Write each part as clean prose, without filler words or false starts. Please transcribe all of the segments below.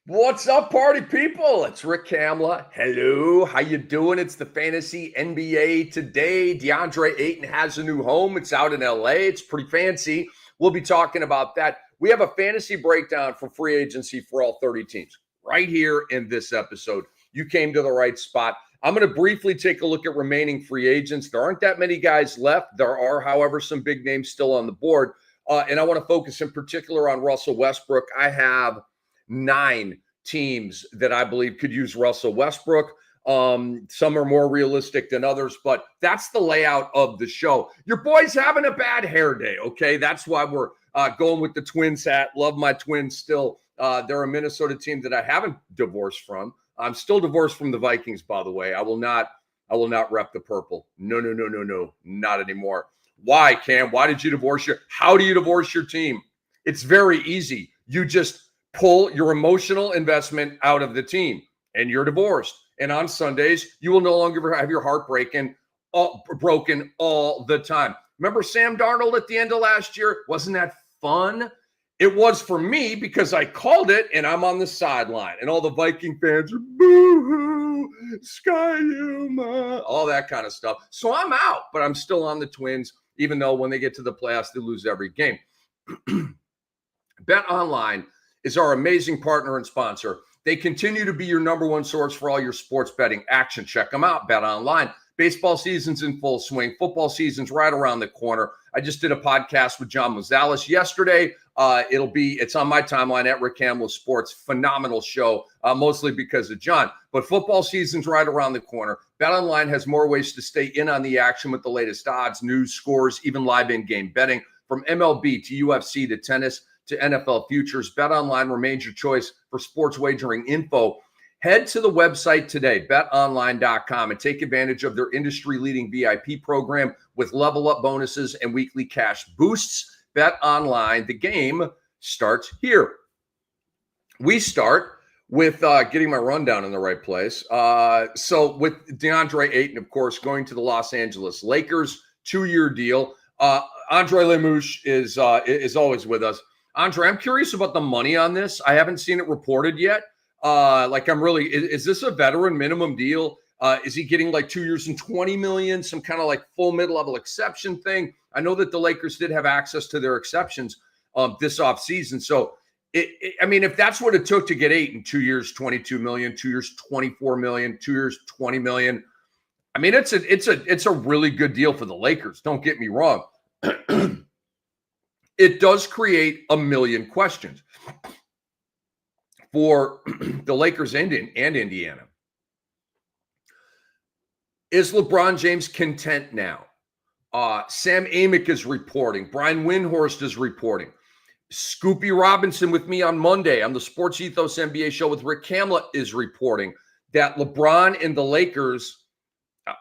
What's up, party people? It's Rick Kamla. Hello, how you doing? It's the Fantasy NBA today. Deandre Ayton has a new home. It's out in LA. It's pretty fancy. We'll be talking about that. We have a fantasy breakdown for free agency for all 30 teams right here in this episode. You came to the right spot. I'm going to briefly take a look at remaining free agents. There aren't that many guys left. There are, however, some big names still on the board. And I want to focus in particular on Russell Westbrook. I have 9 teams that I believe could use Russell Westbrook. Some are more realistic than others, but that's the layout of the show. Your boy's having a bad hair day, okay? That's why we're going with the Twins hat. Love my Twins still. They're a Minnesota team that I haven't divorced from. I'm still divorced from the Vikings, by the way. I will not rep the purple. No, not anymore. Why, Cam? Why did you divorce how do you divorce your team? It's very easy. You just pull your emotional investment out of the team and you're divorced. And on Sundays, you will no longer have your heart broken all the time. Remember Sam Darnold at the end of last year? Wasn't that fun? It was for me because I called it and I'm on the sideline and all the Viking fans are boo-hoo, Skyuma, all that kind of stuff. So I'm out, but I'm still on the Twins, even though when they get to the playoffs, they lose every game. Bet Online is our amazing partner and sponsor. They continue to be your number one source for all your sports betting action. Check them out, Bet Online. Baseball season's in full swing. Football season's right around the corner. I just did a podcast with John Mozales yesterday. It's on my timeline at Rick Kamla Sports. Phenomenal show, mostly because of John. But football season's right around the corner. Bet Online has more ways to stay in on the action with the latest odds, news, scores, even live in-game betting. From MLB to UFC to tennis to NFL futures, BetOnline remains your choice for sports wagering info. Head to the website today, betonline.com, and take advantage of their industry-leading VIP program with level-up bonuses and weekly cash boosts. BetOnline, the game starts here. We start with getting my rundown in the right place. So with Deandre Ayton, of course, going to the Los Angeles Lakers, 2-year deal. Andre Lemouche is always with us. Andre, I'm curious about the money on this. I haven't seen it reported yet. Is this a veteran minimum deal? Is he getting like 2 years and $20 million, some kind of like full mid-level exception thing? I know that the Lakers did have access to their exceptions this offseason. So, if that's what it took to get Ayton, 2 years, $22 million, 2 years, $24 million, 2 years, $20 million. I mean, it's a really good deal for the Lakers. Don't get me wrong. It does create a million questions for the Lakers and Indiana. Is LeBron James content now? Sam Amick is reporting. Brian Windhorst is reporting. Scoopy Robinson with me on Monday on the Sports Ethos NBA show with Rick Kamla is reporting that LeBron and the Lakers,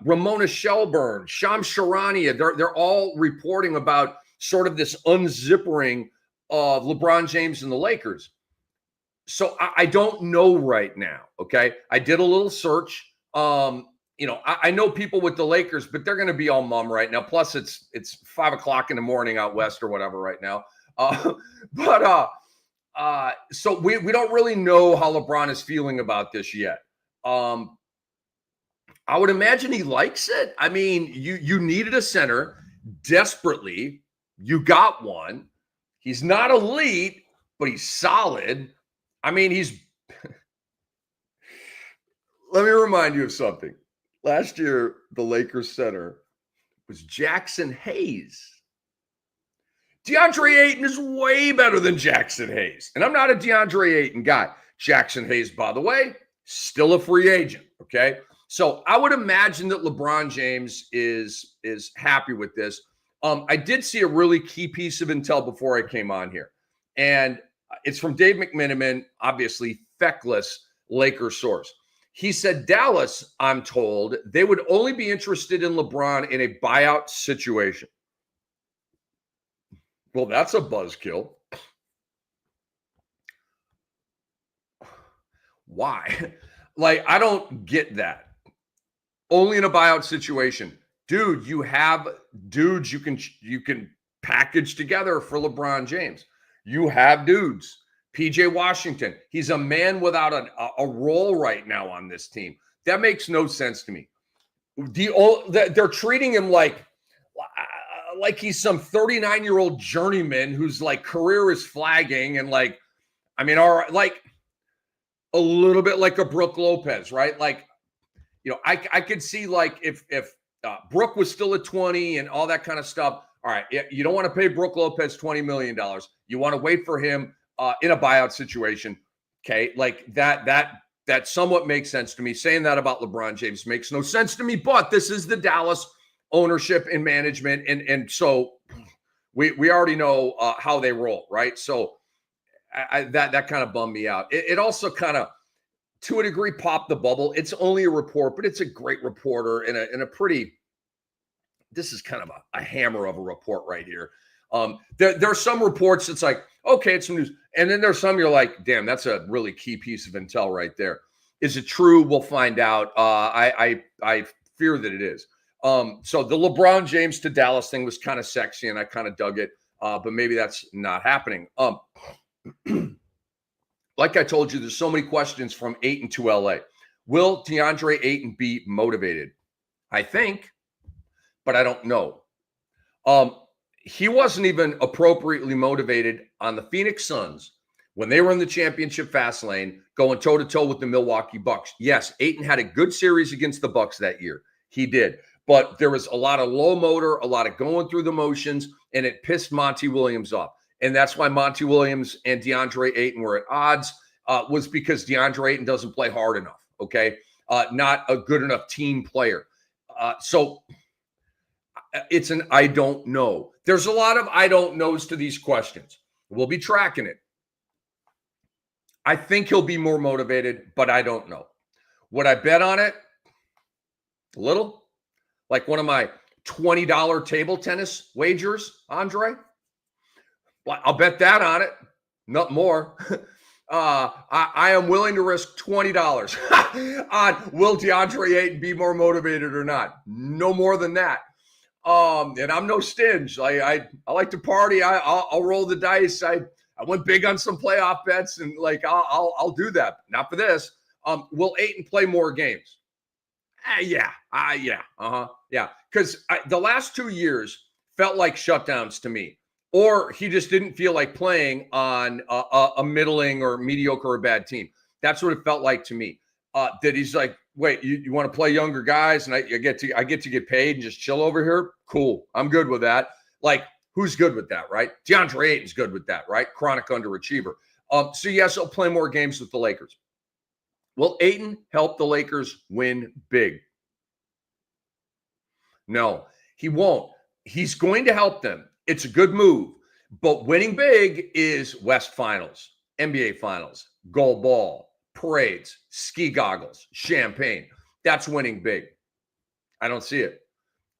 Ramona Shelburne, Shams Charania, they're all reporting about sort of this unzippering of LeBron James and the Lakers. So I don't know right now, okay? I did a little search. I know people with the Lakers, but they're going to be all mum right now. Plus, it's 5 o'clock in the morning out west or whatever right now. So we don't really know how LeBron is feeling about this yet. I would imagine he likes it. I mean, you needed a center desperately. You got one. He's not elite, but he's solid. I mean, let me remind you of something. Last year, the Lakers center was Jackson Hayes. DeAndre Ayton is way better than Jackson Hayes. And I'm not a DeAndre Ayton guy. Jackson Hayes, by the way, still a free agent, okay? So I would imagine that LeBron James is happy with this. I did see a really key piece of intel before I came on here. And it's from Dave McMenamin, obviously feckless Lakers source. He said, Dallas, I'm told, they would only be interested in LeBron in a buyout situation. Well, that's a buzzkill. Why? I don't get that. Only in a buyout situation. Dude, you have dudes you can package together for LeBron James. You have dudes. PJ Washington, he's a man without a role right now on this team. That makes no sense to me. They're treating him like he's some 39-year-old journeyman whose like career is flagging, and like, I mean, all right, like a little bit like a Brook Lopez, right? Like, you know, I could see like if Brook was still at 20 and all that kind of stuff. All right, you don't want to pay Brook Lopez $20 million. You want to wait for him in a buyout situation. Okay, like that somewhat makes sense to me. Saying that about LeBron James makes no sense to me, but this is the Dallas ownership and management, and so we already know how they roll, right? So that kind of bummed me out. It also kind of, to a degree, popped the bubble. It's only a report, but it's a great reporter and a pretty. This is kind of a hammer of a report right here. There are some reports that's like, okay, it's some news. And then there's some you're like, damn, that's a really key piece of intel right there. Is it true? We'll find out. I fear that it is. So the LeBron James to Dallas thing was kind of sexy, and I kind of dug it. But maybe that's not happening. Like I told you, there's so many questions from Ayton to LA. Will Deandre Ayton be motivated? I think, but I don't know. He wasn't even appropriately motivated on the Phoenix Suns when they were in the championship fast lane, going toe-to-toe with the Milwaukee Bucks. Yes, Ayton had a good series against the Bucks that year. He did. But there was a lot of low motor, a lot of going through the motions, and it pissed Monty Williams off. And that's why Monty Williams and DeAndre Ayton were at odds, was because DeAndre Ayton doesn't play hard enough, okay? Not a good enough team player. So it's an I don't know. There's a lot of I don't knows to these questions. We'll be tracking it. I think he'll be more motivated, but I don't know. Would I bet on it? A little? Like one of my $20 table tennis wagers, Andre? Well, I'll bet that on it. Not more. I am willing to risk $20 on will DeAndre Ayton be more motivated or not. No more than that. And I'm no stinge. I like to party. I'll roll the dice. I went big on some playoff bets, and like I'll do that. Not for this. Will Ayton play more games? Yeah. Because the last 2 years felt like shutdowns to me, or he just didn't feel like playing on a middling or mediocre or bad team. That's what it felt like to me. That he's like, wait, you want to play younger guys, and I get to get paid and just chill over here? Cool, I'm good with that. Like, who's good with that, right? DeAndre Ayton's good with that, right? Chronic underachiever. So yes, he'll play more games with the Lakers. Will Ayton help the Lakers win big? No, he won't. He's going to help them. It's a good move, but winning big is West Finals, NBA Finals, gold ball, parades, ski goggles, champagne. That's winning big. I don't see it.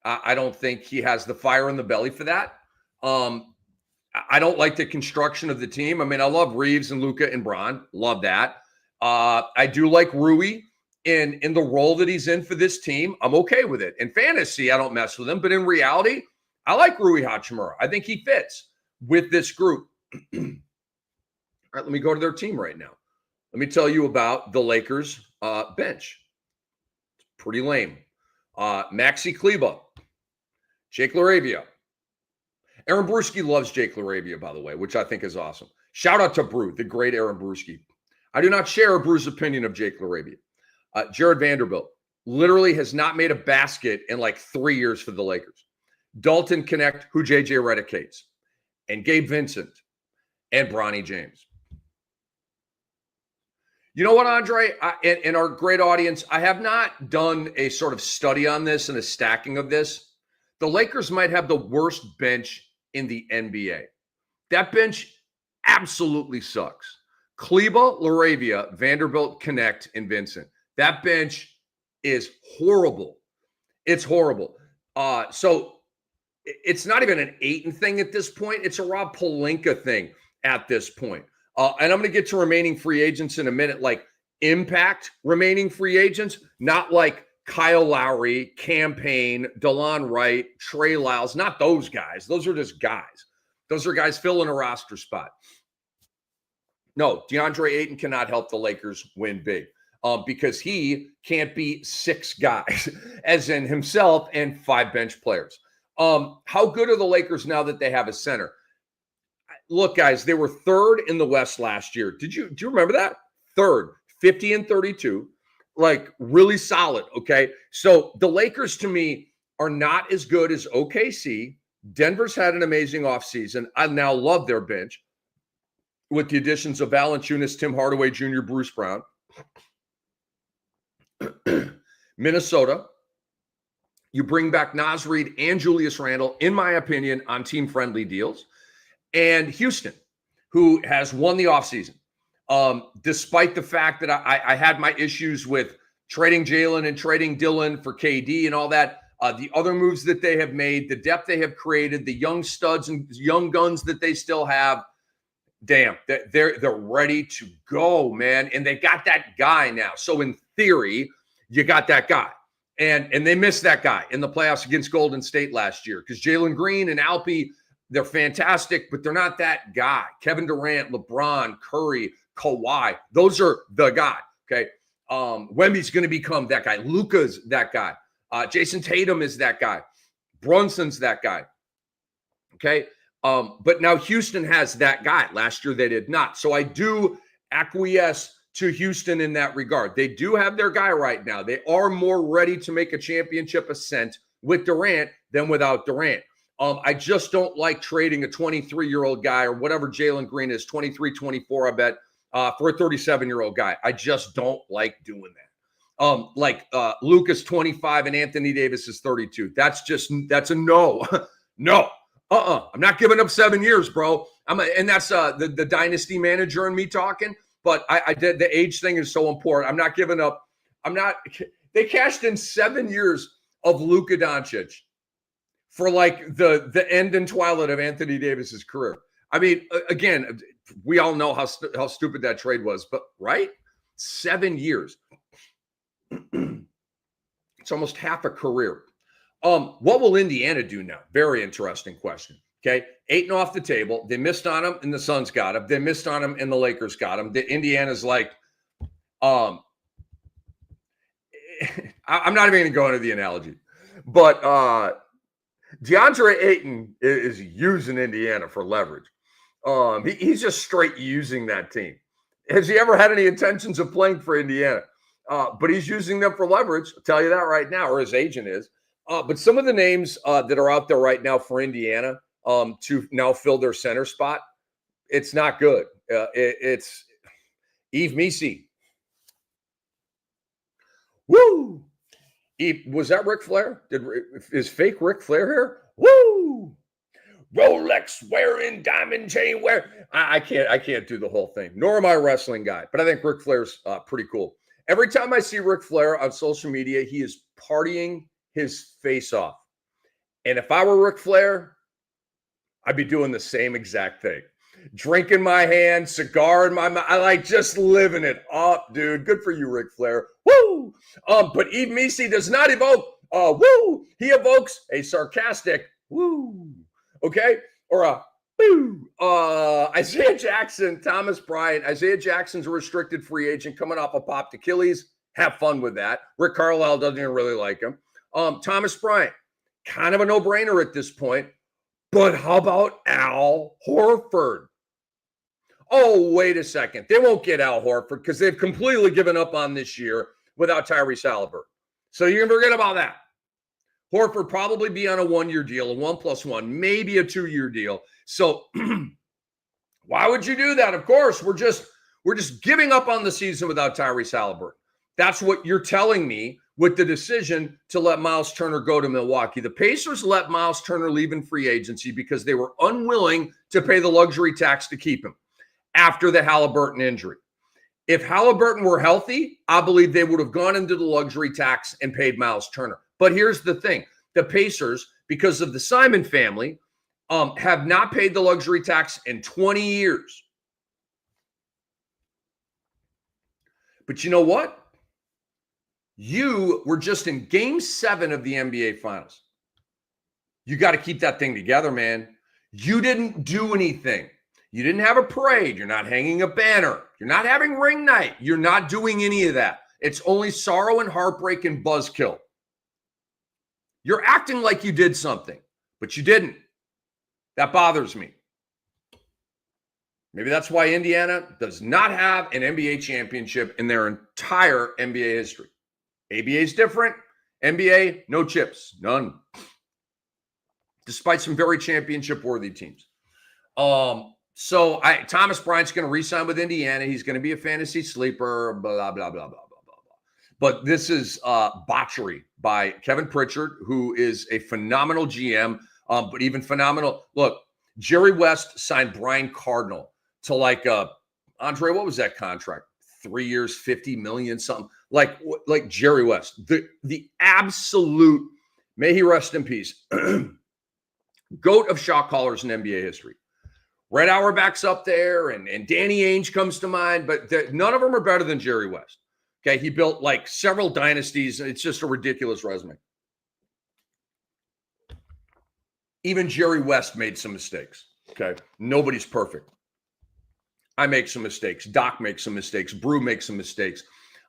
I don't think he has the fire in the belly for that. I don't like the construction of the team. I mean, I love Reeves and Luka and Bron. Love that. I do like Rui in the role that he's in for this team. I'm okay with it. In fantasy, I don't mess with him, but in reality, I like Rui Hachimura. I think he fits with this group. All right, let me go to their team right now. Let me tell you about the Lakers bench. It's pretty lame. Maxi Kleber, Jake LaRavia. Aaron Brewski loves Jake LaRavia, by the way, which I think is awesome. Shout out to Brew, the great Aaron Brewski. I do not share Brew's opinion of Jake LaRavia. Jared Vanderbilt literally has not made a basket in like 3 years for the Lakers. Dalton Connect, who JJ Redicates, and Gabe Vincent, and Bronny James. You know what, Andre? And our great audience, I have not done a sort of study on this and a stacking of this. The Lakers might have the worst bench in the NBA. That bench absolutely sucks. Kleber, LaRavia, Vanderbilt, Connect, and Vincent. That bench is horrible. It's horrible. So it's not even an Ayton thing at this point. It's a Rob Pelinka thing at this point. And I'm going to get to remaining free agents in a minute, like impact remaining free agents, not like Kyle Lowry, Campaign, DeLon Wright, Trey Lyles, not those guys. Those are just guys. Those are guys filling a roster spot. No, Deandre Ayton cannot help the Lakers win big because he can't beat 6 guys, as in himself and 5 bench players. How good are the Lakers now that they have a center? Look, guys, they were 3rd in the West last year. Do you remember that? 3rd, 50-32, like really solid. Okay, so the Lakers to me are not as good as OKC. Denver's had an amazing offseason. I now love their bench with the additions of Valanciunas, Tim Hardaway Jr., Bruce Brown. Minnesota, you bring back Naz Reid and Julius Randle, in my opinion, on team-friendly deals. And Houston, who has won the offseason. Despite the fact that I had my issues with trading Jalen and trading Dylan for KD and all that, the other moves that they have made, the depth they have created, the young studs and young guns that they still have, damn, they're ready to go, man. And they got that guy now. So in theory, you got that guy. And they missed that guy in the playoffs against Golden State last year because Jalen Green and Alpi, they're fantastic, but they're not that guy. Kevin Durant, LeBron, Curry, Kawhi, those are the guy, okay? Wemby's going to become that guy. Luka's that guy. Jason Tatum is that guy. Brunson's that guy, okay? But now Houston has that guy. Last year they did not. So I do acquiesce to Houston in that regard. They do have their guy right now. They are more ready to make a championship ascent with Durant than without Durant. I just don't like trading a 23-year-old guy or whatever Jalen Green is, 23, 24, I bet, for a 37-year-old guy. I just don't like doing that. Luka's 25 and Anthony Davis is 32. That's a no. No. I'm not giving up 7 years, bro. And that's the dynasty manager and me talking. But I did the age thing is so important. I'm not giving up. They cashed in 7 years of Luka Doncic for like the end and twilight of Anthony Davis's career. I mean, again, we all know how stupid that trade was, but right? 7 years. It's almost half a career. What will Indiana do now? Very interesting question. Okay. Ayton off the table. They missed on him and the Suns got him. They missed on him and the Lakers got him. The Indiana's like, I'm not even going to go into the analogy, but DeAndre Ayton is using Indiana for leverage. He's just straight using that team. Has he ever had any intentions of playing for Indiana? But he's using them for leverage. I'll tell you that right now, or his agent is. But some of the names that are out there right now for Indiana to now fill their center spot, it's not good. It's Yves Missi. Woo! Was that Ric Flair? Is fake Ric Flair here? Woo! Rolex wearing, diamond chain wearing. I can't do the whole thing. Nor am I a wrestling guy, but I think Ric Flair's pretty cool. Every time I see Ric Flair on social media, he is partying his face off. And if I were Ric Flair, I'd be doing the same exact thing. Drink in my hand, cigar in my mouth. I like just living it up, dude. Good for you, Ric Flair. Woo! But Yves Missi does not evoke woo. He evokes a sarcastic woo. Okay? Or a woo. Isaiah Jackson, Thomas Bryant. Isaiah Jackson's a restricted free agent coming off a popped Achilles. Have fun with that. Rick Carlisle doesn't even really like him. Thomas Bryant, kind of a no-brainer at this point. But how about Al Horford? Oh, wait a second. They won't get Al Horford because they've completely given up on this year without Tyrese Halliburton. So you can forget about that. Horford probably be on a 1-year deal, a 1+1, maybe a 2-year deal. So why would you do that? Of course, we're just giving up on the season without Tyrese Halliburton. That's what you're telling me with the decision to let Miles Turner go to Milwaukee. The Pacers let Miles Turner leave in free agency because they were unwilling to pay the luxury tax to keep him after the Halliburton injury. If Halliburton were healthy, I believe they would have gone into the luxury tax and paid Miles Turner. But here's the thing. The Pacers, because of the Simon family, have not paid the luxury tax in 20 years. But you know what? You were just in Game 7 of the NBA Finals. You got to keep that thing together, man. You didn't do anything. You didn't have a parade. You're not hanging a banner. You're not having ring night. You're not doing any of that. It's only sorrow and heartbreak and buzzkill. You're acting like you did something, but you didn't. That bothers me. Maybe that's why Indiana does not have an NBA championship in their entire NBA history. ABA is different. NBA, no chips, none. Despite some very championship-worthy teams. So Thomas Bryant's going to re-sign with Indiana. He's going to be a fantasy sleeper, blah, blah, blah, blah, blah, blah, blah. But this is botchery by Kevin Pritchard, who is a phenomenal GM, but even phenomenal. Look, Jerry West signed Brian Cardinal to Andre, what was that contract? 3 years, $50 million, something. Like Jerry West. The absolute, may he rest in peace, GOAT of shot callers in NBA history. Red Auerbach's up there, and Danny Ainge comes to mind, but none of them are better than Jerry West. Okay, he built several dynasties, and it's just a ridiculous resume. Even Jerry West made some mistakes. Okay, nobody's perfect. I make some mistakes. Doc makes some mistakes. Brew makes some mistakes.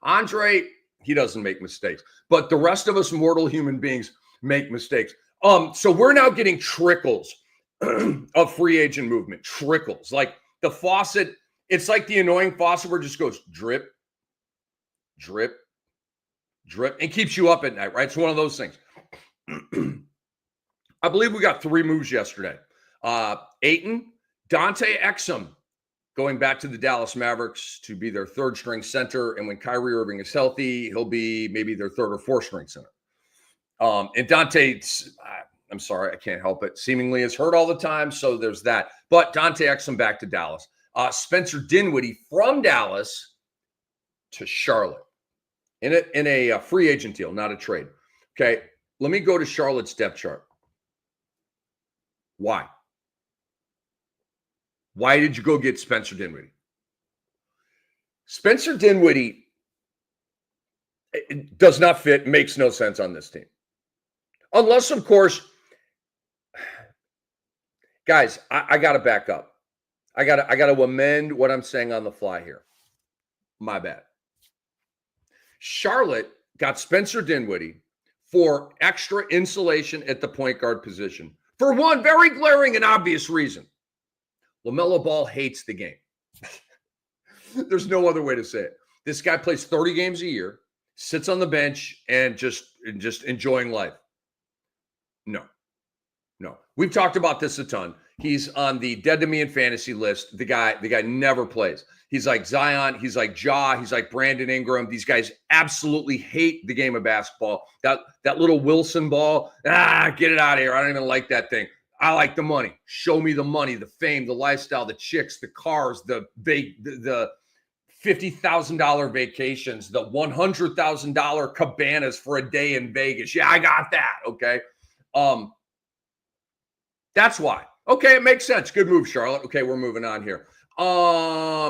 Andre, he doesn't make mistakes. But the rest of us mortal human beings make mistakes. So we're now getting trickles of free agent movement. Trickles. Like the faucet, it's like the annoying faucet where it just goes drip, drip, drip, and keeps you up at night, right? It's one of those things. I believe we got 3 moves yesterday. Ayton, Deandre Ayton, going back to the Dallas Mavericks to be their 3rd string center. And when Kyrie Irving is healthy, he'll be maybe their 3rd or 4th string center. And Dante, I'm sorry, I can't help it, seemingly is hurt all the time. So there's that. But Deandre Ayton back to Dallas. Spencer Dinwiddie from Dallas to Charlotte in a free agent deal, not a trade. Okay, let me go to Charlotte's depth chart. Why? Why did you go get Spencer Dinwiddie? Spencer Dinwiddie does not fit, makes no sense on this team. Unless, of course, guys, I got to back up. I got to amend what I'm saying on the fly here. My bad. Charlotte got Spencer Dinwiddie for extra insulation at the point guard position for one very glaring and obvious reason. LaMelo Ball hates the game. There's no other way to say it. This guy plays 30 games a year, sits on the bench, and just enjoying life. No. We've talked about this a ton. He's on the dead to me in fantasy list. The guy never plays. He's like Zion. He's like Ja. He's like Brandon Ingram. These guys absolutely hate the game of basketball. That little Wilson ball, get it out of here. I don't even like that thing. I like the money. Show me the money, the fame, the lifestyle, the chicks, the cars, the $50,000 vacations, the $100,000 cabanas for a day in Vegas. Yeah, I got that. Okay. That's why. Okay, it makes sense. Good move, Charlotte. Okay, we're moving on here.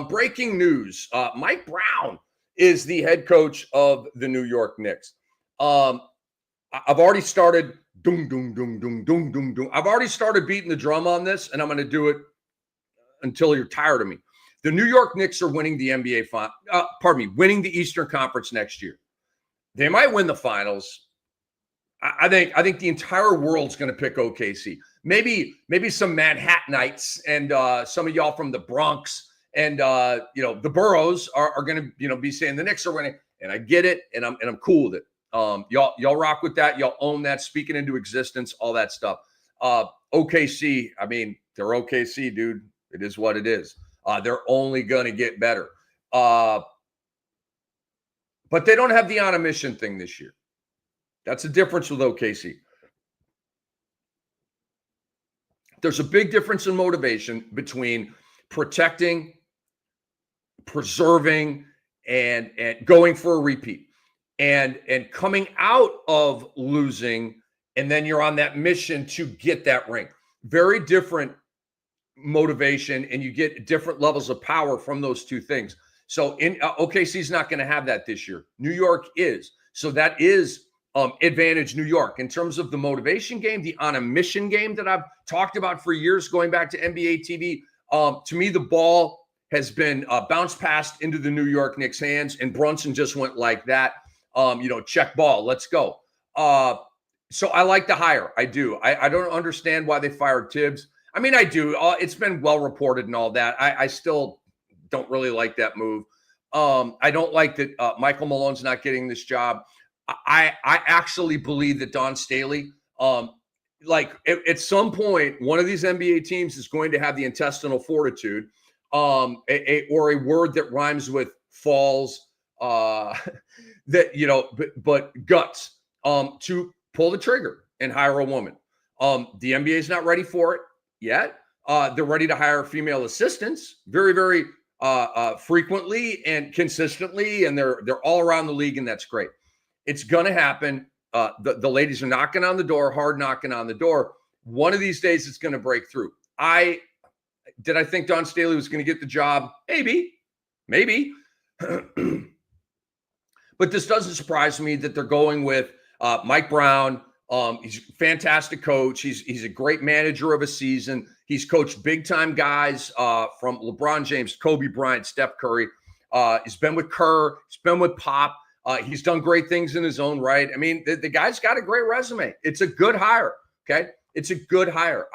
Breaking news. Mike Brown is the head coach of the New York Knicks. I've already started I've already started beating the drum on this, and I'm going to do it until you're tired of me. The New York Knicks are winning the winning the Eastern Conference next year. They might win the finals. I think the entire world's going to pick OKC. Maybe some Manhattanites and some of y'all from the Bronx and the boroughs are going to be saying the Knicks are winning, and I get it, and I'm cool with it. Y'all rock with that. Y'all own that. Speaking into existence, all that stuff. OKC, I mean, they're OKC, dude. It is what it is. They're only going to get better. But they don't have the on a mission thing this year. That's the difference with OKC. There's a big difference in motivation between protecting, preserving, and going for a repeat. And coming out of losing, and then you're on that mission to get that ring. Very different motivation, and you get different levels of power from those two things. So OKC's not going to have that this year. New York is. So that is advantage New York. In terms of the motivation game, the on a mission game that I've talked about for years, going back to NBA TV, To me, the ball has been bounced passed into the New York Knicks' hands, and Brunson just went like that. Check ball, let's go. So I like the hire. I do. I don't understand why they fired Tibbs. I mean, I do. It's been well reported and all that. I still don't really like that move. I don't like that Michael Malone's not getting this job. I actually believe that Don Staley, at some point, one of these NBA teams is going to have the intestinal fortitude, or a word that rhymes with falls, but guts, to pull the trigger and hire a woman. The NBA is not ready for it yet. They're ready to hire female assistants very, very frequently and consistently, and they're all around the league, and that's great. It's going to happen. The ladies are knocking on the door, hard knocking on the door. One of these days, it's going to break through. Did I think Don Staley was going to get the job? Maybe. But this doesn't surprise me that they're going with Mike Brown. He's a fantastic coach. He's a great manager of a season. He's coached big-time guys from LeBron James, Kobe Bryant, Steph Curry. He's been with Kerr. He's been with Pop. He's done great things in his own right. I mean, the guy's got a great resume. It's a good hire, okay? It's a good hire.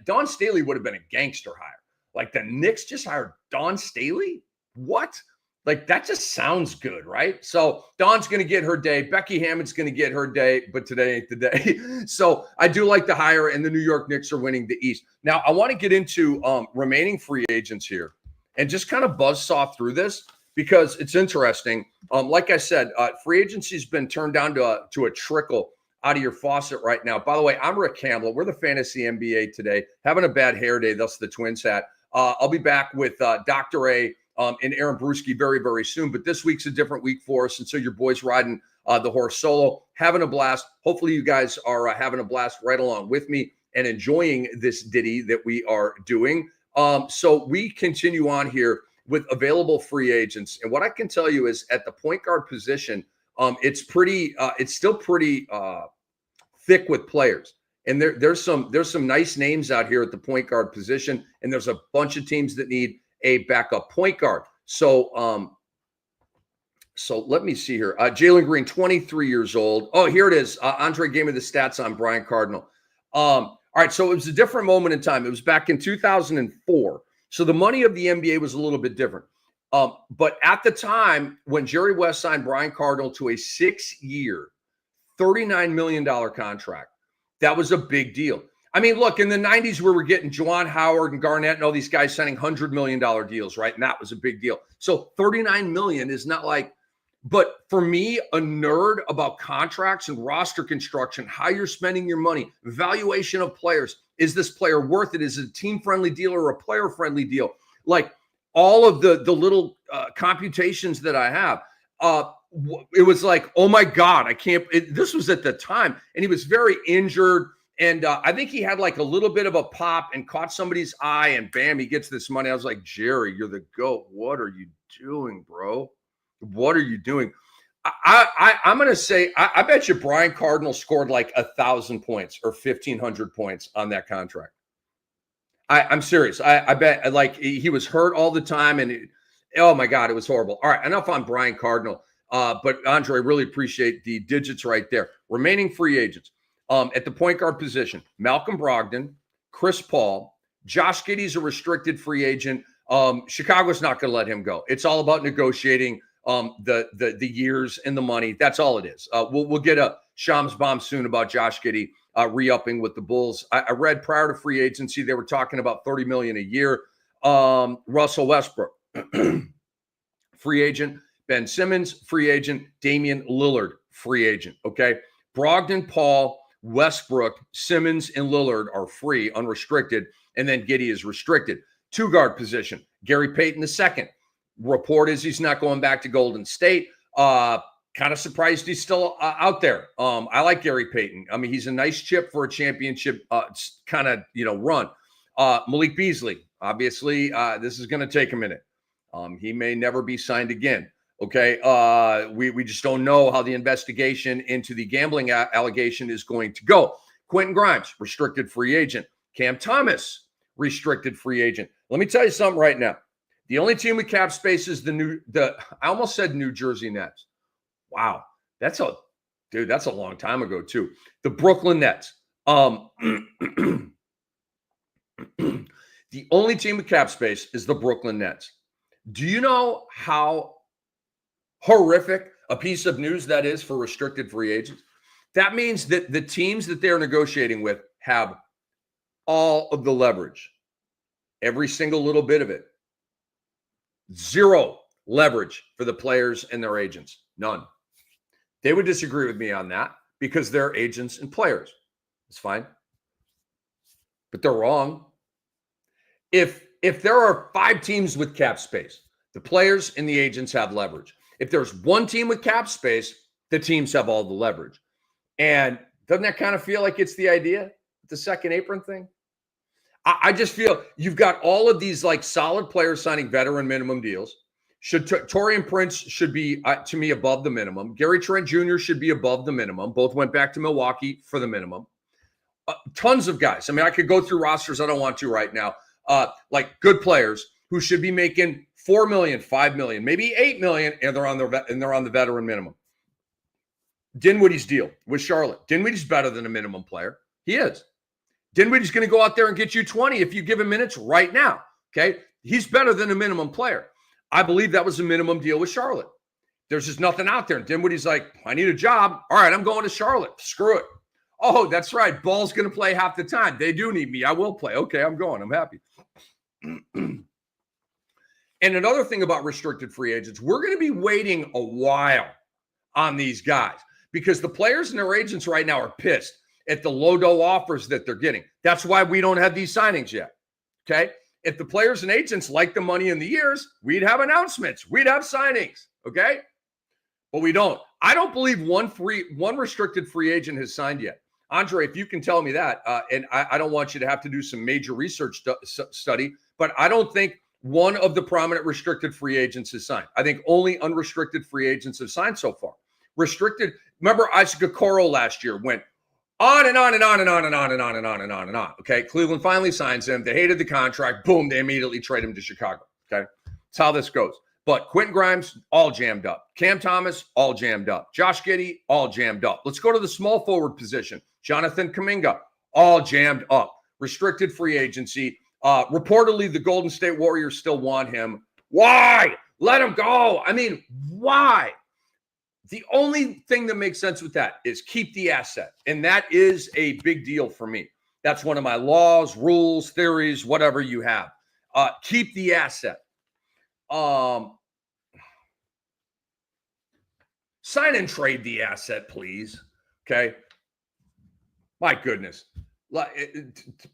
Don Staley would have been a gangster hire. Like, the Knicks just hired Don Staley? What? Like, that just sounds good, right? So Dawn's going to get her day. Becky Hammond's going to get her day, but today ain't the day. So I do like the hire, and the New York Knicks are winning the East. Now, I want to get into remaining free agents here and just kind of buzzsaw through this because it's interesting. Like I said, free agency has been turned down to a trickle out of your faucet right now. By the way, I'm Rick Kamla. We're the Fantasy NBA today. Having a bad hair day, thus the Twins hat. I'll be back with Dr. A and Aaron Brewski very, very soon. But this week's a different week for us. And so your boy's riding the horse solo, having a blast. Hopefully you guys are having a blast right along with me and enjoying this ditty that we are doing. So we continue on here with available free agents. And what I can tell you is at the point guard position, it's still pretty thick with players. And there's some nice names out here at the point guard position. And there's a bunch of teams that need a backup point guard. So let me see here. Jalen Green, 23 years old. Oh, here it is. Andre gave me the stats on Brian Cardinal. All right, so it was a different moment in time. It was back in 2004. So the money of the NBA was a little bit different. But at the time, when Jerry West signed Brian Cardinal to a 6-year, $39 million contract, that was a big deal. I mean, look, in the 90s, we were getting Juwan Howard and Garnett and all these guys signing $100 million deals, right? And that was a big deal. So $39 million is not like, but for me, a nerd about contracts and roster construction, how you're spending your money, valuation of players, is this player worth it? Is it a team-friendly deal or a player-friendly deal? Like all of the little computations that I have, it was like, oh my God, I can't, this was at the time. And he was very injured. And I think he had like a little bit of a pop and caught somebody's eye and bam, he gets this money. I was like, Jerry, you're the GOAT. What are you doing, bro? What are you doing? I'm going to say, I bet you Brian Cardinal scored like 1,000 points or 1,500 points on that contract. I'm serious. I bet like he was hurt all the time. And oh my God, it was horrible. All right, enough on Brian Cardinal. But Andre, really appreciate the digits right there. Remaining free agents. At the point guard position, Malcolm Brogdon, Chris Paul, Josh Giddey's a restricted free agent. Chicago's not going to let him go. It's all about negotiating the years and the money. That's all it is. We'll get a Shams bomb soon about Josh Giddey re-upping with the Bulls. I read prior to free agency, they were talking about $30 million a year. Russell Westbrook, free agent. Ben Simmons, free agent. Damian Lillard, free agent. Okay. Brogdon, Paul, Westbrook, Simmons, and Lillard are free, unrestricted, and then Giddey is restricted. Two-guard position, Gary Payton II. Report is he's not going back to Golden State. Kind of surprised he's still out there. I like Gary Payton. I mean, he's a nice chip for a championship kind of run. Malik Beasley, obviously, this is going to take a minute. He may never be signed again. Okay, we just don't know how the investigation into the gambling allegation is going to go. Quentin Grimes, restricted free agent. Cam Thomas, restricted free agent. Let me tell you something right now. The only team with cap space is I almost said New Jersey Nets. Wow. That's a long time ago too. The Brooklyn Nets. The only team with cap space is the Brooklyn Nets. Do you know how horrific a piece of news that is for restricted free agents? That means that the teams that they're negotiating with have all of the leverage, every single little bit of it. Zero leverage for the players and their agents. None. They would disagree with me on that because they're agents and players. It's fine. But they're wrong. If there are 5 teams with cap space, the players and the agents have leverage. If there's one team with cap space, the teams have all the leverage. And doesn't that kind of feel like it's the idea, the second apron thing? I just feel you've got all of these like solid players signing veteran minimum deals. Taurean Prince should be, to me, above the minimum. Gary Trent Jr. should be above the minimum. Both went back to Milwaukee for the minimum. Tons of guys. I mean, I could go through rosters. I don't want to right now. Like good players who should be making $4 million, $5 million, maybe $8 million, and they're on the veteran minimum. Dinwiddie's deal with Charlotte. Dinwiddie's better than a minimum player. He is. Dinwiddie's going to go out there and get you 20 if you give him minutes right now. Okay, he's better than a minimum player. I believe that was a minimum deal with Charlotte. There's just nothing out there. And Dinwiddie's like, I need a job. All right, I'm going to Charlotte. Screw it. Oh, that's right. Ball's going to play half the time. They do need me. I will play. Okay, I'm going. I'm happy. And another thing about restricted free agents, we're going to be waiting a while on these guys because the players and their agents right now are pissed at the low-dough offers that they're getting. That's why we don't have these signings yet. Okay? If the players and agents like the money in the years, we'd have announcements. We'd have signings. Okay? But we don't. I don't believe one restricted free agent has signed yet. Andre, if you can tell me that, and I don't want you to have to do some major research study, but I don't think one of the prominent restricted free agents has signed. I think only unrestricted free agents have signed so far. Restricted, remember Isaac Okoro last year went on and on and on and on and on and on and on and on and on. Okay, Cleveland finally signs him. They hated the contract. Boom, they immediately trade him to Chicago. Okay, that's how this goes. But Quentin Grimes, all jammed up. Cam Thomas, all jammed up. Josh Giddey, all jammed up. Let's go to the small forward position. Jonathan Kuminga, all jammed up. Restricted free agency. Reportedly, the Golden State Warriors still want him. Why? Let him go. I mean, why? The only thing that makes sense with that is keep the asset. And that is a big deal for me. That's one of my laws, rules, theories, whatever you have. Keep the asset. Sign and trade the asset, please. Okay. My goodness.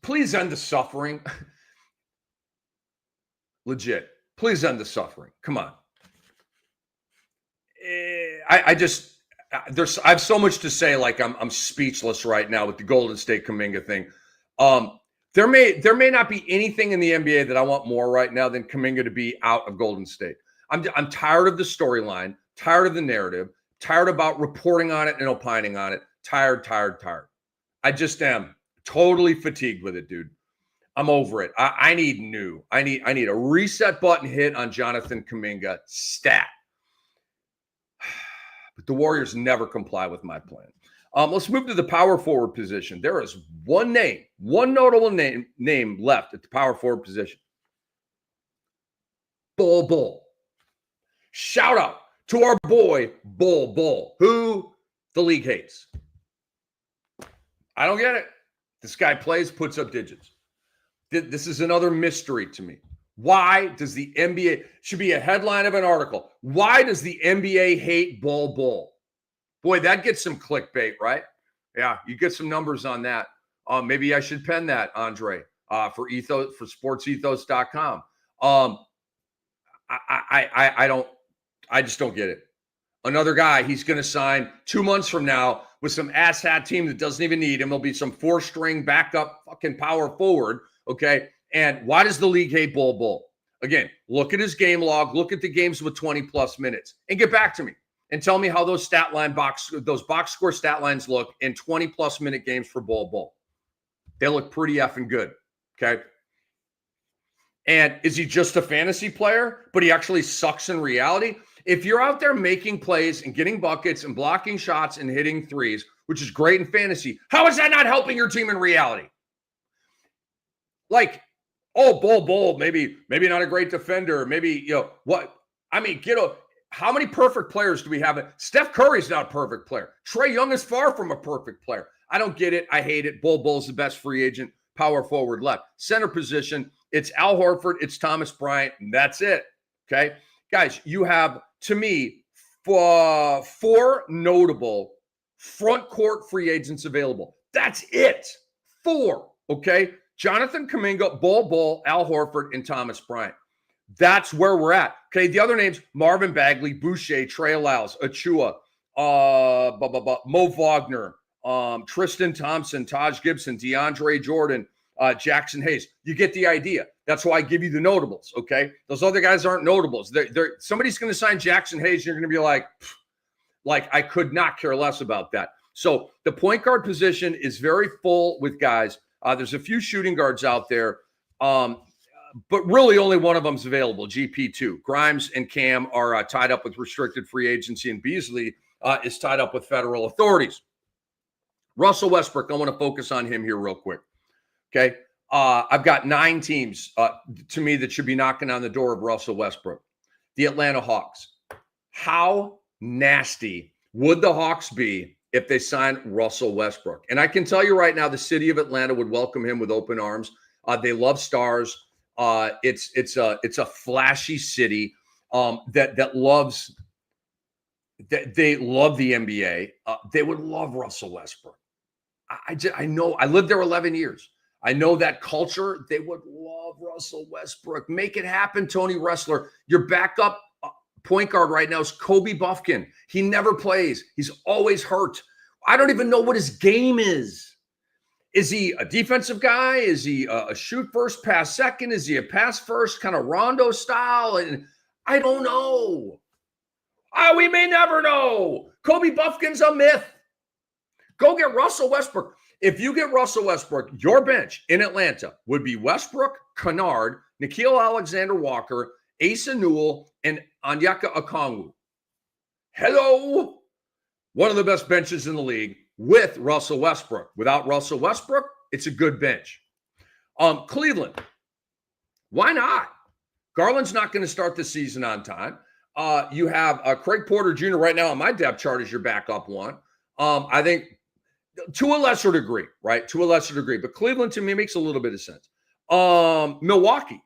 Please end the suffering. Legit. Please end the suffering. Come on. I have so much to say. Like I'm speechless right now with the Golden State Kuminga thing. There may not be anything in the NBA that I want more right now than Kuminga to be out of Golden State. I'm tired of the storyline, tired of the narrative, tired about reporting on it and opining on it. Tired. I just am totally fatigued with it, dude. I'm over it. I need new. I need a reset button hit on Jonathan Kuminga stat. But the Warriors never comply with my plan. Let's move to the power forward position. There is one notable name left at the power forward position. Bull. Shout out to our boy, Bull, who the league hates. I don't get it. This guy plays, puts up digits. This is another mystery to me. Why does the NBA, should be a headline of an article, why does the NBA hate Bull? Boy, that gets some clickbait, right? Yeah, you get some numbers on that. Maybe I should pen that, Andre, for sportsethos.com. I just don't get it. Another guy, he's going to sign 2 months from now with some asshat team that doesn't even need him. He'll be some 4-string backup fucking power forward, okay? And why does the league hate Bull? Again, look at his game log, look at the games with 20-plus minutes, and get back to me and tell me how those box score stat lines look in 20-plus minute games for Bull. They look pretty effing good, okay? And is he just a fantasy player, but he actually sucks in reality? If you're out there making plays and getting buckets and blocking shots and hitting threes, which is great in fantasy, how is that not helping your team in reality? Like, oh, Bull, maybe not a great defender. Maybe, what? I mean, how many perfect players do we have? Steph Curry's not a perfect player. Trae Young is far from a perfect player. I don't get it. I hate it. Bull's the best free agent, power forward left. Center position, it's Al Horford, it's Thomas Bryant, and that's it. Okay? Guys, you have, to me, four notable front court free agents available. That's it. 4, okay? Jonathan Kuminga, Bull, Al Horford, and Thomas Bryant. That's where we're at. Okay, the other names, Marvin Bagley, Boucher, Trey Lyles, Achua, Mo Wagner, Tristan Thompson, Taj Gibson, DeAndre Jordan, Jackson Hayes. You get the idea. That's why I give you the notables, okay? Those other guys aren't notables. Somebody's going to sign Jackson Hayes, and you're going to be like, I could not care less about that. So the point guard position is very full with guys. There's a few shooting guards out there, but really only one of them's available, GP2. Grimes and Cam are tied up with restricted free agency, and Beasley is tied up with federal authorities. Russell Westbrook, I want to focus on him here real quick, okay? I've got 9 teams, to me, that should be knocking on the door of Russell Westbrook. The Atlanta Hawks. How nasty would the Hawks be if they signed Russell Westbrook? And I can tell you right now, the city of Atlanta would welcome him with open arms. They love stars. It's a flashy city that loves that they love the NBA. They would love Russell Westbrook. I know. I lived there 11 years. I know that culture. They would love Russell Westbrook. Make it happen, Tony Ressler. Your backup point guard right now is Kobe Buffkin. He never plays. He's always hurt. I don't even know what his game is. Is he a defensive guy? Is he a shoot first, pass second? Is he a pass first, kind of Rondo style? And I don't know. We may never know. Kobe Buffkin's a myth. Go get Russell Westbrook. If you get Russell Westbrook, your bench in Atlanta would be Westbrook, Kennard, Nickeil Alexander-Walker, Asa Newell, and Onyeka Okongwu. Hello. One of the best benches in the league with Russell Westbrook. Without Russell Westbrook, it's a good bench. Cleveland. Why not? Garland's not going to start the season on time. You have Craig Porter Jr. right now on my depth chart as your backup one. I think to a lesser degree, right? To a lesser degree. But Cleveland, to me, makes a little bit of sense. Milwaukee.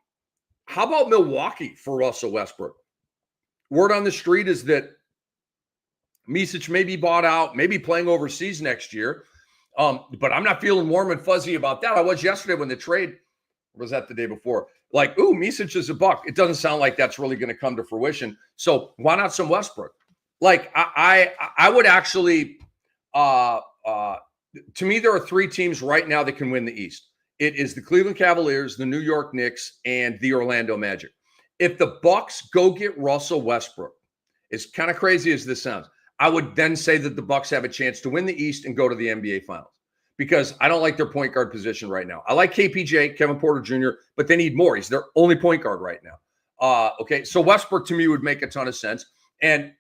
How about Milwaukee for Russell Westbrook? Word on the street is that Micic may be bought out, maybe playing overseas next year. But I'm not feeling warm and fuzzy about that. I was yesterday when the trade, or was that the day before? Like, ooh, Micic is a buck. It doesn't sound like that's really going to come to fruition. So why not some Westbrook? Like, I would actually, to me, there are 3 teams right now that can win the East. It is the Cleveland Cavaliers, the New York Knicks, and the Orlando Magic. If the Bucks go get Russell Westbrook, as kind of crazy as this sounds, I would then say that the Bucks have a chance to win the East and go to the NBA Finals, because I don't like their point guard position right now. I like KPJ, Kevin Porter Jr., but they need more. He's their only point guard right now. Okay, so Westbrook to me would make a ton of sense. And,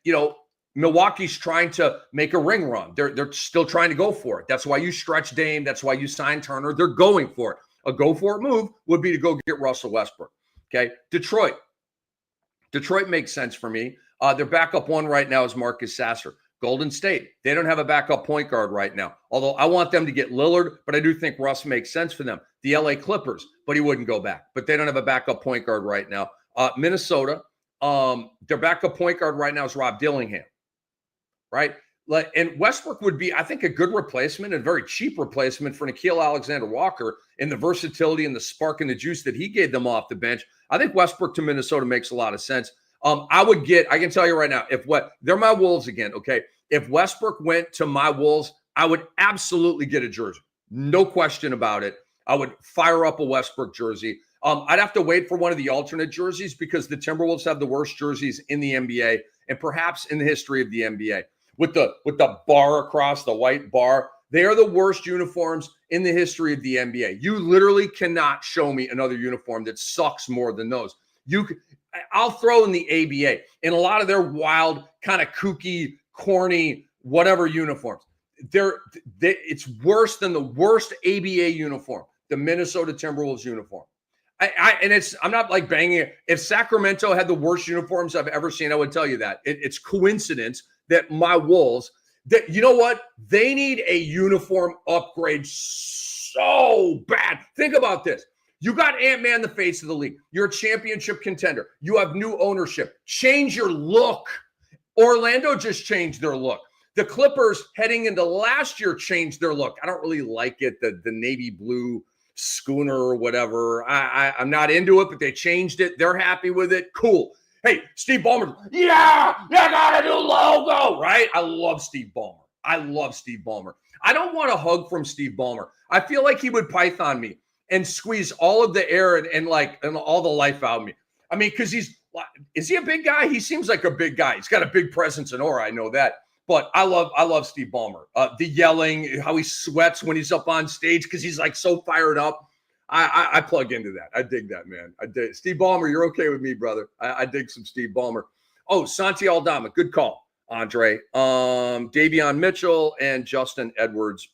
Milwaukee's trying to make a ring run. They're still trying to go for it. That's why you stretch Dame. That's why you sign Turner. They're going for it. A go-for-it move would be to go get Russell Westbrook. Okay, Detroit makes sense for me. Their backup one right now is Marcus Sasser. Golden State, they don't have a backup point guard right now. Although I want them to get Lillard, but I do think Russ makes sense for them. The LA Clippers, but he wouldn't go back. But they don't have a backup point guard right now. Minnesota, their backup point guard right now is Rob Dillingham. Right? And Westbrook would be, I think, a good replacement, a very cheap replacement for Nickeil Alexander-Walker in the versatility and the spark and the juice that he gave them off the bench. I think Westbrook to Minnesota makes a lot of sense. I can tell you right now, they're my Wolves again, okay? If Westbrook went to my Wolves, I would absolutely get a jersey. No question about it. I would fire up a Westbrook jersey. I'd have to wait for one of the alternate jerseys because the Timberwolves have the worst jerseys in the NBA and perhaps in the history of the NBA. With the bar across, the white bar, They are the worst uniforms in the history of the NBA. You literally cannot show me another uniform that sucks more than those. I'll throw in the ABA and a lot of their wild, kind of kooky, corny, whatever uniforms. It's worse than the worst ABA uniform, the Minnesota Timberwolves uniform. I'm not like banging it. If Sacramento had the worst uniforms I've ever seen, I would tell you that. It's coincidence that my Wolves, that, you know what? They need a uniform upgrade so bad. Think about this. You got Ant-Man, the face of the league. You're a championship contender. You have new ownership. Change your look. Orlando just changed their look. The Clippers heading into last year changed their look. I don't really like it, the navy blue schooner or whatever. I'm not into it, but they changed it. They're happy with it. Cool. Hey, Steve Ballmer. Yeah, you got a new logo, right? I love Steve Ballmer. I don't want a hug from Steve Ballmer. I feel like he would Python me and squeeze all of the air and all the life out of me. I mean, because is he a big guy? He seems like a big guy. He's got a big presence and aura. I know that. But I love Steve Ballmer. The yelling, how he sweats when he's up on stage because he's like so fired up. I plug into that. I dig that, man. I dig Steve Ballmer. You're okay with me, brother. I dig some Steve Ballmer. Oh, Santi Aldama. Good call, Andre. Davion Mitchell and Justin Edwards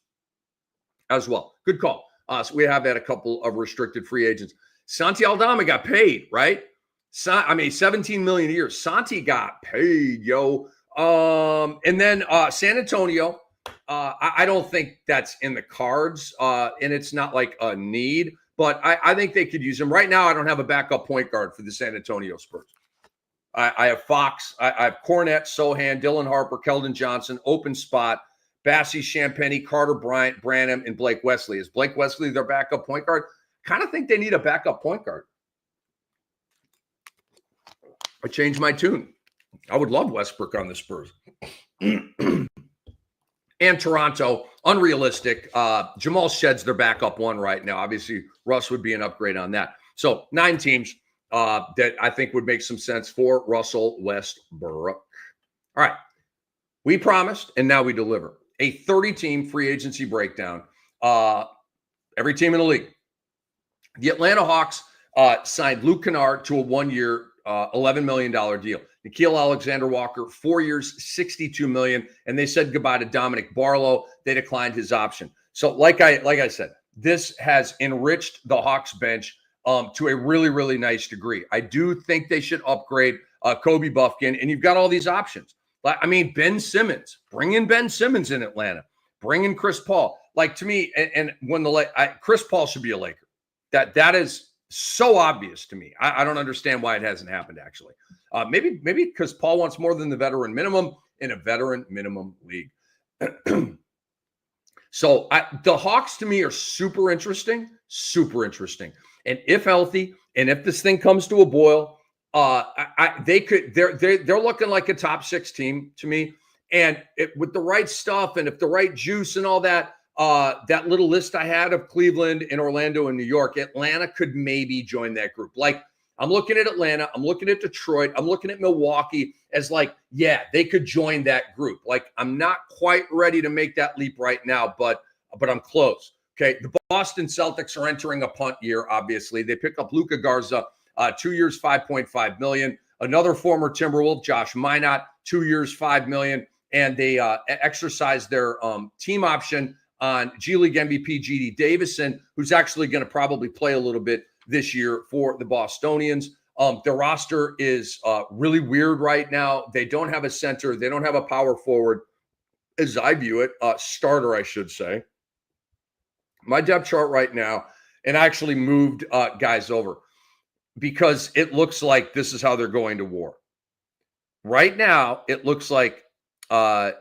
as well. Good call. So we have had a couple of restricted free agents. Santi Aldama got paid, right? 17 million a year. Santi got paid, yo. And then San Antonio, I don't think that's in the cards, and it's not like a need, but I think they could use him. Right now, I don't have a backup point guard for the San Antonio Spurs. I have Fox, I have Cornette, Sohan, Dylan Harper, Keldon Johnson, open spot, Bassie, Champagnie, Carter Bryant, Branham, and Blake Wesley. Is Blake Wesley their backup point guard? Kind of think they need a backup point guard. I changed my tune. I would love Westbrook on the Spurs. And Toronto, unrealistic. Jamal Shedd's their backup one right now. Obviously, Russ would be an upgrade on that. So 9 teams that I think would make some sense for Russell Westbrook. All right. We promised, and now we deliver. A 30-team free agency breakdown. Every team in the league. The Atlanta Hawks signed Luke Kennard to a 1-year, $11 million deal. Nickeil Alexander-Walker, 4 years, $62 million, and they said goodbye to Dominic Barlow. They declined his option. So, like I said, this has enriched the Hawks bench to a really, really nice degree. I do think they should upgrade Kobe Buffkin, and you've got all these options. I mean, Ben Simmons, bring in Ben Simmons in Atlanta, bring in Chris Paul. Like, to me, and when Chris Paul should be a Laker. That is so obvious to me. I don't understand why it hasn't happened, actually. Maybe because Paul wants more than the veteran minimum in a veteran minimum league. So the Hawks to me are super interesting. And if healthy, and if this thing comes to a boil, they're looking like a top 6 team to me. And with the right stuff, and if the right juice and all that, that little list I had of Cleveland and Orlando and New York, Atlanta could maybe join that group. Like, I'm looking at Atlanta, I'm looking at Detroit, I'm looking at Milwaukee as like, yeah, they could join that group. Like, I'm not quite ready to make that leap right now, but I'm close. Okay, the Boston Celtics are entering a punt year, obviously. They pick up Luka Garza, 2 years, $5.5 million. Another former Timberwolf, Josh Minott, 2 years, $5 million. And they exercise their team option on G League MVP G.D. Davison, who's actually going to probably play a little bit this year for the Bostonians. Their roster is really weird right now. They don't have a center. They don't have a power forward, as I view it. Starter, I should say. My depth chart right now, and I actually moved guys over because it looks like this is how they're going to war. Right now, it looks like Nemish,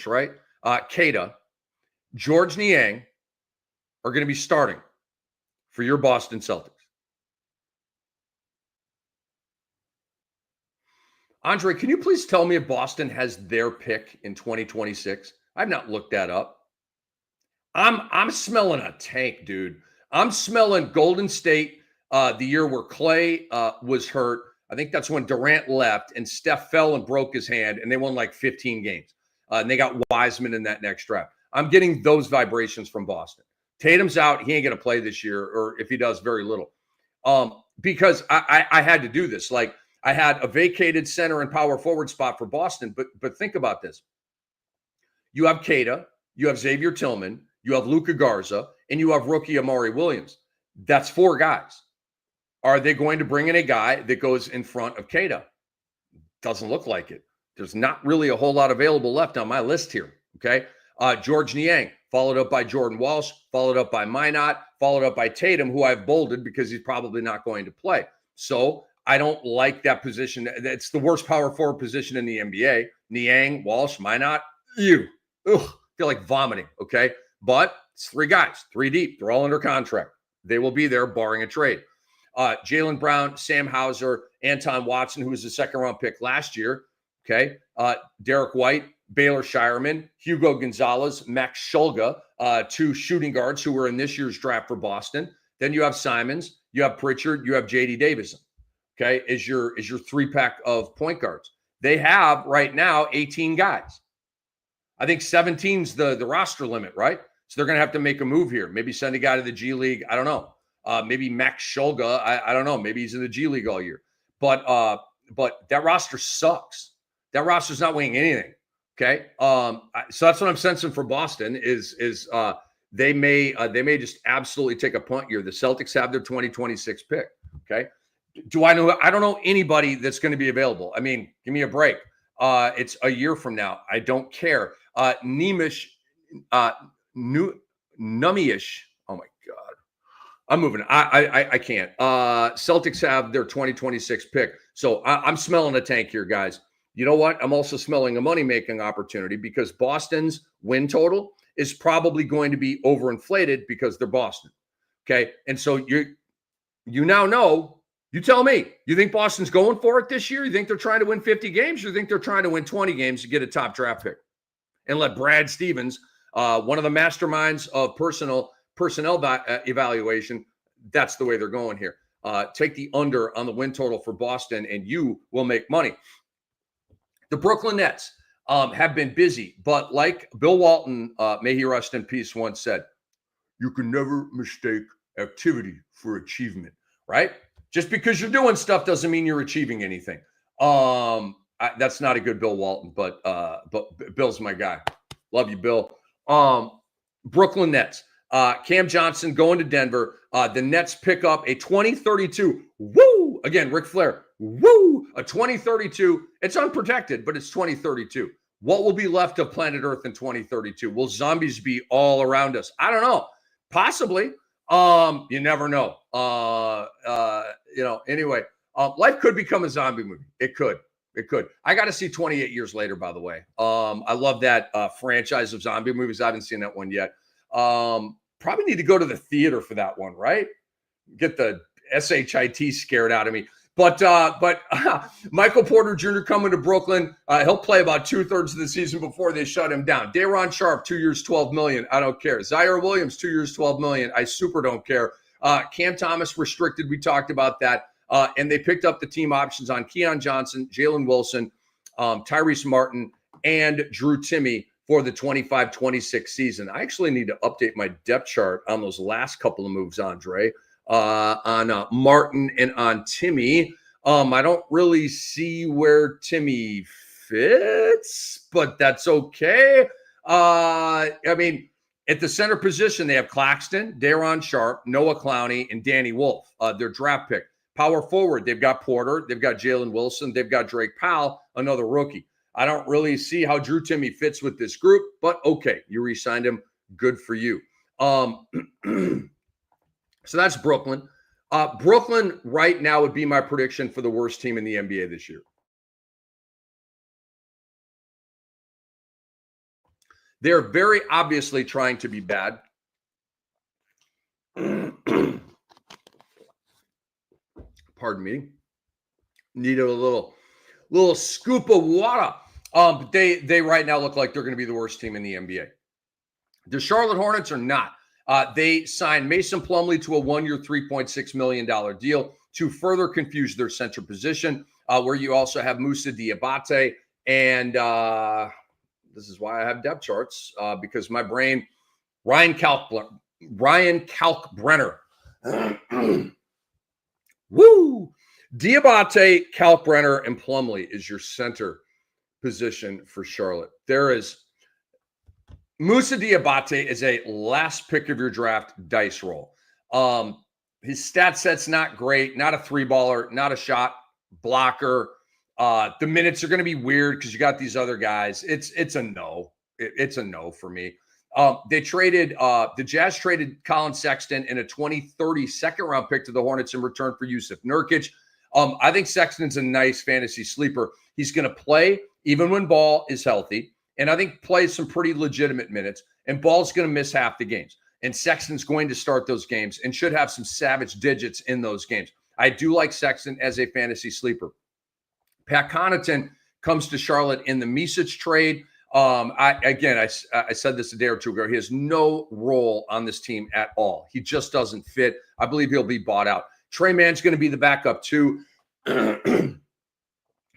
right? Keita, George Niang are going to be starting for your Boston Celtics. Andre, can you please tell me if Boston has their pick in 2026? I've not looked that up. I'm smelling a tank, dude. I'm smelling Golden State the year where Clay was hurt. I think that's when Durant left and Steph fell and broke his hand, and they won like 15 games. And they got Wiseman in that next draft. I'm getting those vibrations from Boston. Tatum's out. He ain't going to play this year, or if he does, very little. Because I had to do this. Like, I had a vacated center and power forward spot for Boston. But think about this. You have Queta, you have Xavier Tillman, you have Luka Garza, and you have rookie Amari Williams. That's 4 guys. Are they going to bring in a guy that goes in front of Queta? Doesn't look like it. There's not really a whole lot available left on my list here, okay? George Niang, followed up by Jordan Walsh, followed up by Minot, followed up by Tatum, who I've bolded because he's probably not going to play. So I don't like that position. It's the worst power forward position in the NBA. Niang, Walsh, Minot, ew. Ugh, feel like vomiting, okay? But it's 3 guys, 3 deep. They're all under contract. They will be there barring a trade. Jaylen Brown, Sam Hauser, Anton Watson, who was the second-round pick last year, okay? Derek White, Baylor Shireman, Hugo Gonzalez, Max Shulga, 2 shooting guards who were in this year's draft for Boston. Then you have Simons, you have Pritchard, you have J.D. Davison, okay, is your 3-pack of point guards. They have right now 18 guys. I think 17's the roster limit, right? So they're going to have to make a move here. Maybe send a guy to the G League. I don't know. Maybe Max Shulga. I don't know. Maybe he's in the G League all year. But that roster sucks. That roster's not winning anything. Okay. So that's what I'm sensing for Boston is they may just absolutely take a punt here. The Celtics have their 2026 pick. Okay. Do I know? I don't know anybody that's going to be available. I mean, give me a break. It's a year from now. I don't care. Numish, Nummyish. Oh my God. I'm moving. I can't. Celtics have their 2026 pick. So I'm smelling a tank here, guys. You know what? I'm also smelling a money-making opportunity because Boston's win total is probably going to be overinflated because they're Boston. Okay. And so you now know, you tell me, you think Boston's going for it this year? You think they're trying to win 50 games? Or you think they're trying to win 20 games to get a top draft pick? And let Brad Stevens, one of the masterminds of personnel evaluation, that's the way they're going here. Take the under on the win total for Boston, and you will make money. The Brooklyn Nets have been busy, but like Bill Walton, may he rest in peace, once said, you can never mistake activity for achievement, right? Just because you're doing stuff doesn't mean you're achieving anything. That's not a good Bill Walton, but Bill's my guy. Love you, Bill. Brooklyn Nets. Cam Johnson going to Denver. The Nets pick up a 2032. Woo! Again, Ric Flair. Woo! A 2032. It's unprotected, but it's 2032. What will be left of planet Earth in 2032? Will zombies be all around us? I don't know. Possibly. You never know. Anyway, life could become a zombie movie. It could. I got to see 28 Years Later, by the way. I love that franchise of zombie movies. I haven't seen that one yet. Probably need to go to the theater for that one, right? Get the SHIT scared out of me. But Michael Porter Jr. coming to Brooklyn. He'll play about 2/3 of the season before they shut him down. Day'Ron Sharpe, 2 years, $12 million. I don't care. Zaire Williams, 2 years, $12 million. I super don't care. Cam Thomas restricted. We talked about that. And they picked up the team options on Keon Johnson, Jalen Wilson, Tyrese Martin, and Drew Timme for the 25-26 season. I actually need to update my depth chart on those last couple of moves, Andre. On Martin and on Timme. I don't really see where Timme fits, but that's okay. I mean, at the center position, they have Claxton, Day'Ron Sharpe, Noah Clowney, and Danny Wolf, their draft pick. Power forward, they've got Porter, they've got Jalen Wilson, they've got Drake Powell, another rookie. I don't really see how Drew Timme fits with this group, but okay, you re-signed him. Good for you. So that's Brooklyn. Brooklyn right now would be my prediction for the worst team in the NBA this year. They're very obviously trying to be bad. Pardon me. Needed a little scoop of water. But they right now look like they're going to be the worst team in the NBA. The Charlotte Hornets are not. They signed Mason Plumlee to a 1-year, $3.6 million deal to further confuse their center position, where you also have Moussa Diabate and the This is why I have depth charts, because my brain, Ryan Kalkbrenner. Woo! Diabate, Kalkbrenner, and Plumlee is your center position for Charlotte. There is Moussa Diabate is a last pick of your draft dice roll. His stat set's not great, not a three baller, not a shot blocker. The minutes are going to be weird because you got these other guys. It's a no. It's a no for me. The Jazz traded Colin Sexton in a 2030 second round pick to the Hornets in return for Yusuf Nurkic. I think Sexton's a nice fantasy sleeper. He's going to play even when Ball is healthy, and I think plays some pretty legitimate minutes, and Ball's going to miss half the games. And Sexton's going to start those games and should have some savage digits in those games. I do like Sexton as a fantasy sleeper. Pat Connaughton comes to Charlotte in the Micic trade. I said this a day or two ago. He has no role on this team at all. He just doesn't fit. I believe he'll be bought out. Trey Mann's going to be the backup too.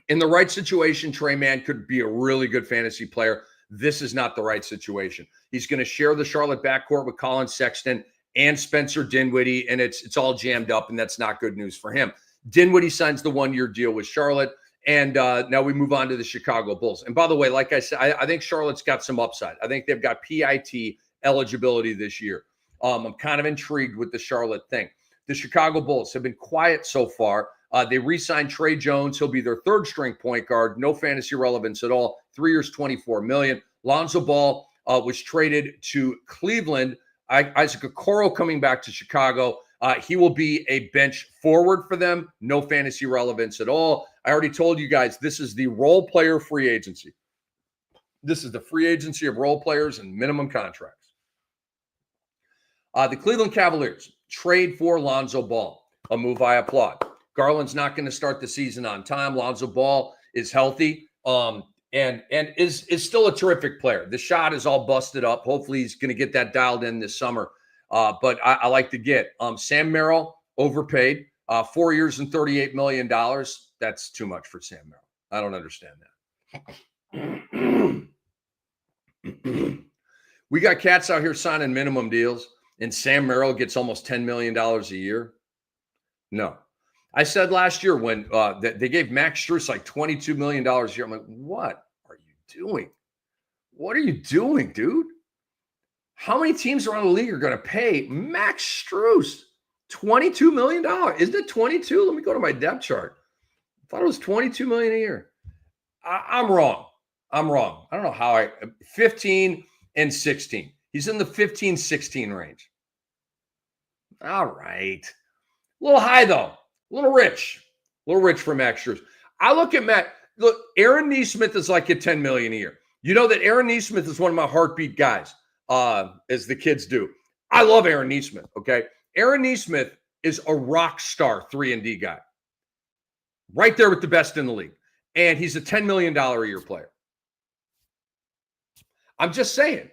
In the right situation, Trey Mann could be a really good fantasy player. This is not the right situation. He's going to share the Charlotte backcourt with Colin Sexton and Spencer Dinwiddie, and it's all jammed up, and that's not good news for him. Dinwiddie signs the 1-year deal with Charlotte, and now we move on to the Chicago Bulls. And by the way, like I said, I think Charlotte's got some upside. I think they've got PIT eligibility this year. I'm kind of intrigued with the Charlotte thing. The Chicago Bulls have been quiet so far. They re-signed Trey Jones. He'll be their third-string point guard. No fantasy relevance at all. 3 years, $24 million. Lonzo Ball was traded to Cleveland. Isaac Okoro coming back to Chicago. He will be a bench forward for them. No fantasy relevance at all. I already told you guys, this is the role player free agency. This is the free agency of role players and minimum contracts. The Cleveland Cavaliers trade for Lonzo Ball, a move I applaud. Garland's not going to start the season on time. Lonzo Ball is healthy and is still a terrific player. The shot is all busted up. Hopefully he's going to get that dialed in this summer. But I like to get Sam Merrill overpaid, 4 years and $38 million. That's too much for Sam Merrill. I don't understand that. We got cats out here signing minimum deals, and Sam Merrill gets almost $10 million a year. No. I said last year when they gave Max Strus like $22 million a year. I'm like, what are you doing? What are you doing, dude? How many teams around the league are going to pay Max Strus $22 million? Isn't it 22? Let me go to my depth chart. I thought it was $22 million a year. I'm wrong. I don't know how 15 and 16. He's in the 15, 16 range. All right. A little high, though. A little rich for Max Strus. I look at Matt. Look, Aaron Nesmith is like at $10 million a year. You know that Aaron Nesmith is one of my heartbeat guys, as the kids do. I love Aaron Nesmith, okay? Aaron Nesmith is a rock star 3-and-D guy. Right there with the best in the league. And he's a $10 million a year player. I'm just saying,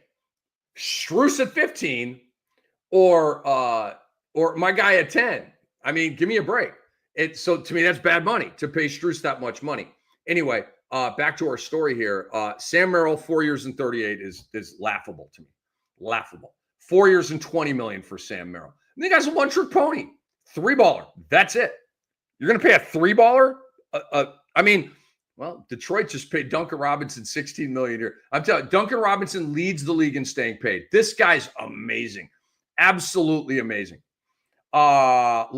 Strus at 15 or my guy at 10. I mean, give me a break. So to me, that's bad money to pay Strus that much money. Anyway, back to our story here. Sam Merrill, 4 years and 38 is laughable to me. Laughable. 4 years and $20 million for Sam Merrill. And the guy's a one-trick pony. 3-baller. That's it. You're going to pay a 3-baller? Detroit just paid Duncan Robinson $16 million a year. I'm telling you, Duncan Robinson leads the league in staying paid. This guy's amazing. Absolutely amazing. Larry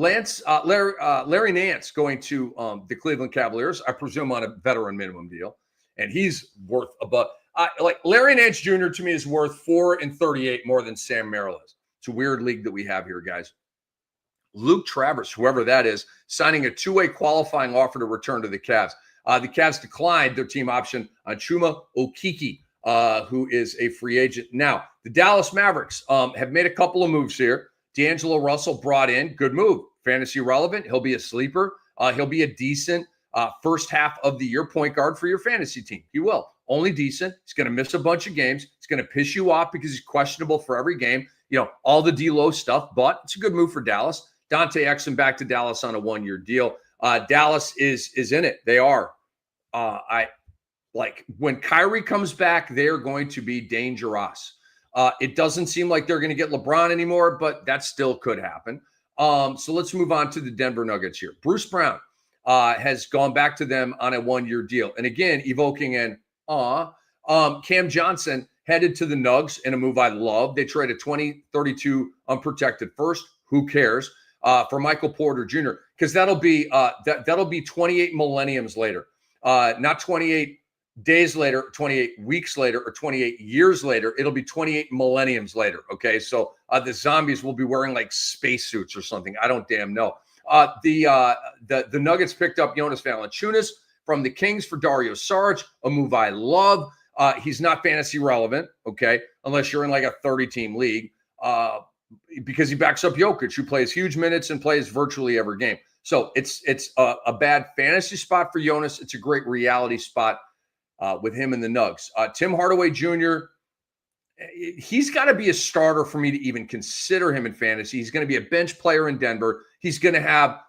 Nance going to the Cleveland Cavaliers, I presume on a veteran minimum deal, and he's worth above. Larry Nance Jr. to me is worth 4 and 38 more than Sam Merrill is. It's a weird league that we have here, guys. Luke Travers, whoever that is, signing a 2-way qualifying offer to return to the Cavs. The Cavs declined their team option on Chuma Okeke, who is a free agent. Now, the Dallas Mavericks have made a couple of moves here. D'Angelo Russell brought in, good move, fantasy relevant. He'll be a sleeper. He'll be a decent first half of the year point guard for your fantasy team. He will. Only decent. He's going to miss a bunch of games. It's going to piss you off because he's questionable for every game. You know, all the D-Lo stuff, but it's a good move for Dallas. Dante Exum back to Dallas on a 1-year deal. Dallas is in it. They are. like when Kyrie comes back, they're going to be dangerous. It doesn't seem like they're going to get LeBron anymore, but that still could happen. So let's move on to the Denver Nuggets here. Bruce Brown has gone back to them on a one-year deal. And again, evoking an Cam Johnson headed to the Nugs in a move I love. They traded 2032 unprotected first. Who cares? For Michael Porter Jr. Because that'll be 28 millenniums later, not 28 days later, 28 weeks later, or 28 years later. It'll be 28 millenniums later. Okay, so the zombies will be wearing like spacesuits or something. I don't damn know. The Nuggets picked up Jonas Valanciunas from the Kings for Dario Saric, a move I love. He's not fantasy relevant, okay, unless you're in like a 30-team league, because he backs up Jokic, who plays huge minutes and plays virtually every game. So it's a bad fantasy spot for Jonas. It's a great reality spot with him and the Nugs. Tim Hardaway Jr., he's got to be a starter for me to even consider him in fantasy. He's going to be a bench player in Denver. He's going to have,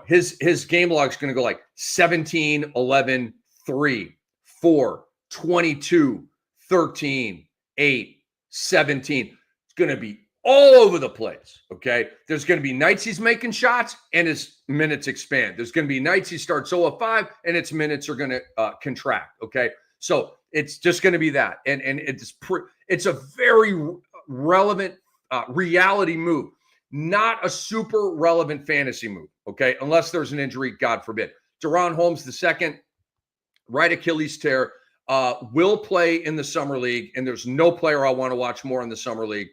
his game log is going to go like 17, 11, 3, 4, 22, 13, 8, 17. It's going to be all over the place, okay? There's going to be nights he's making shots and his minutes expand. There's going to be nights he starts 0 of 5 and its minutes are going to contract, okay? So it's just going to be that. And it's a very relevant reality move, not a super relevant fantasy move, okay? Unless there's an injury, God forbid. De'Ron Holmes II, right Achilles tear, will play in the summer league, and there's no player I want to watch more in the summer league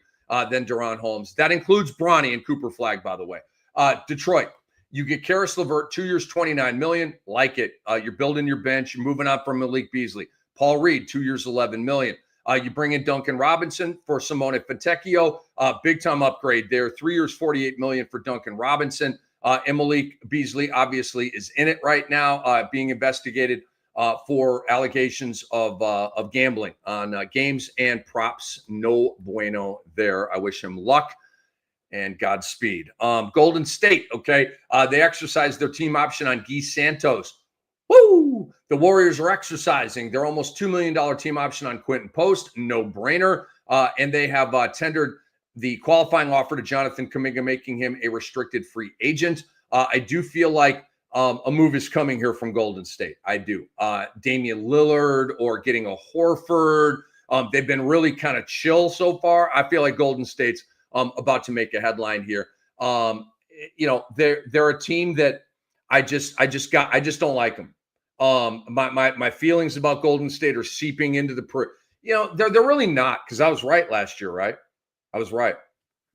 than De'Ron Holmes. That includes Bronny and Cooper Flagg, by the way. Detroit, you get Karis LeVert, 2 years, $29 million. Like it. You're building your bench. You're moving on from Malik Beasley. Paul Reed, 2 years, $11 million. You bring in Duncan Robinson for Simone Fontecchio. Big time upgrade there. 3 years, $48 million for Duncan Robinson. And Malik Beasley obviously is in it right now, being investigated for allegations of gambling on games and props. No bueno there. I wish him luck and Godspeed. Golden State, okay. They exercised their team option on Guy Santos. Woo! The Warriors are exercising their almost $2 million team option on Quentin Post. No brainer. And they have tendered the qualifying offer to Jonathan Kuminga, making him a restricted free agent. I do feel like a move is coming here from Golden State. I do. Damian Lillard or getting a Horford. They've been really kind of chill so far. I feel like Golden State's about to make a headline here. They're a team that I just don't like them. My feelings about Golden State are seeping into they're really not, because I was right last year, right? I was right.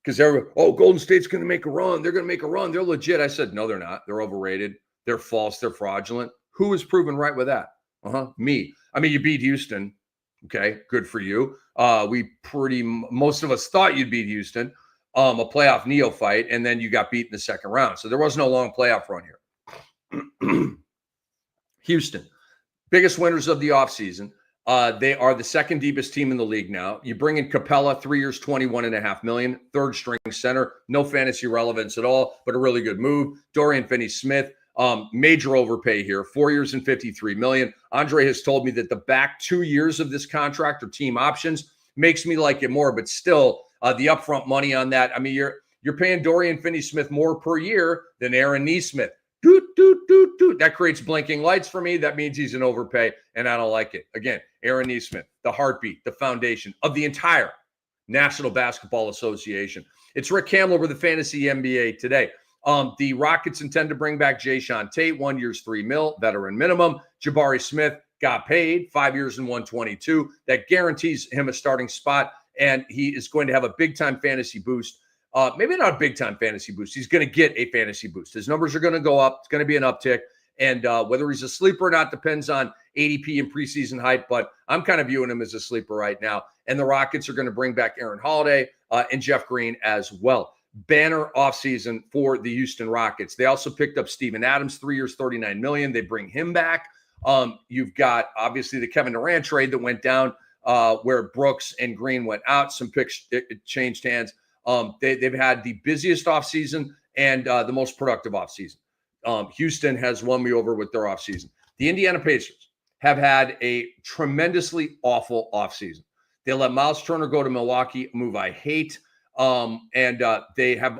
Because Golden State's going to make a run. They're going to make a run. They're legit. I said, no, they're not. They're overrated. They're false. They're fraudulent. Who is proven right with that? Me. I mean, you beat Houston. Okay, good for you. Most of us thought you'd beat Houston, a playoff neophyte, and then you got beat in the second round. So there was no long playoff run here. Houston, biggest winners of the offseason. They are the second deepest team in the league now. You bring in Capella, 3 years, $21.5 million, third string center, no fantasy relevance at all, but a really good move. Dorian Finney-Smith, major overpay here, 4 years and $53 million. Andre has told me that the back 2 years of this contract are team options. Makes me like it more, but still, the upfront money on that. I mean, you're paying Dorian Finney-Smith more per year than Aaron Nesmith. That creates blinking lights for me. That means he's an overpay, and I don't like it. Again, Aaron Nesmith, the heartbeat, the foundation of the entire National Basketball Association. It's Rick Kamla with the Fantasy NBA today. The Rockets intend to bring back Jayshawn Tate, 1 year, $3 million, veteran minimum. Jabari Smith got paid 5 years and $122. That guarantees him a starting spot, and he is going to have a big-time fantasy boost. Maybe not a big-time fantasy boost. He's going to get a fantasy boost. His numbers are going to go up. It's going to be an uptick. And whether he's a sleeper or not depends on ADP and preseason hype, but I'm kind of viewing him as a sleeper right now. And the Rockets are going to bring back Aaron Holiday and Jeff Green as well. Banner offseason for the Houston Rockets. They also picked up Steven Adams, 3 years, $39 million. They bring him back. You've got, obviously, the Kevin Durant trade that went down where Brooks and Green went out. Some picks changed hands. They've had the busiest offseason and the most productive offseason. Houston has won me over with their offseason. The Indiana Pacers have had a tremendously awful offseason. They let Miles Turner go to Milwaukee, a move I hate. And they have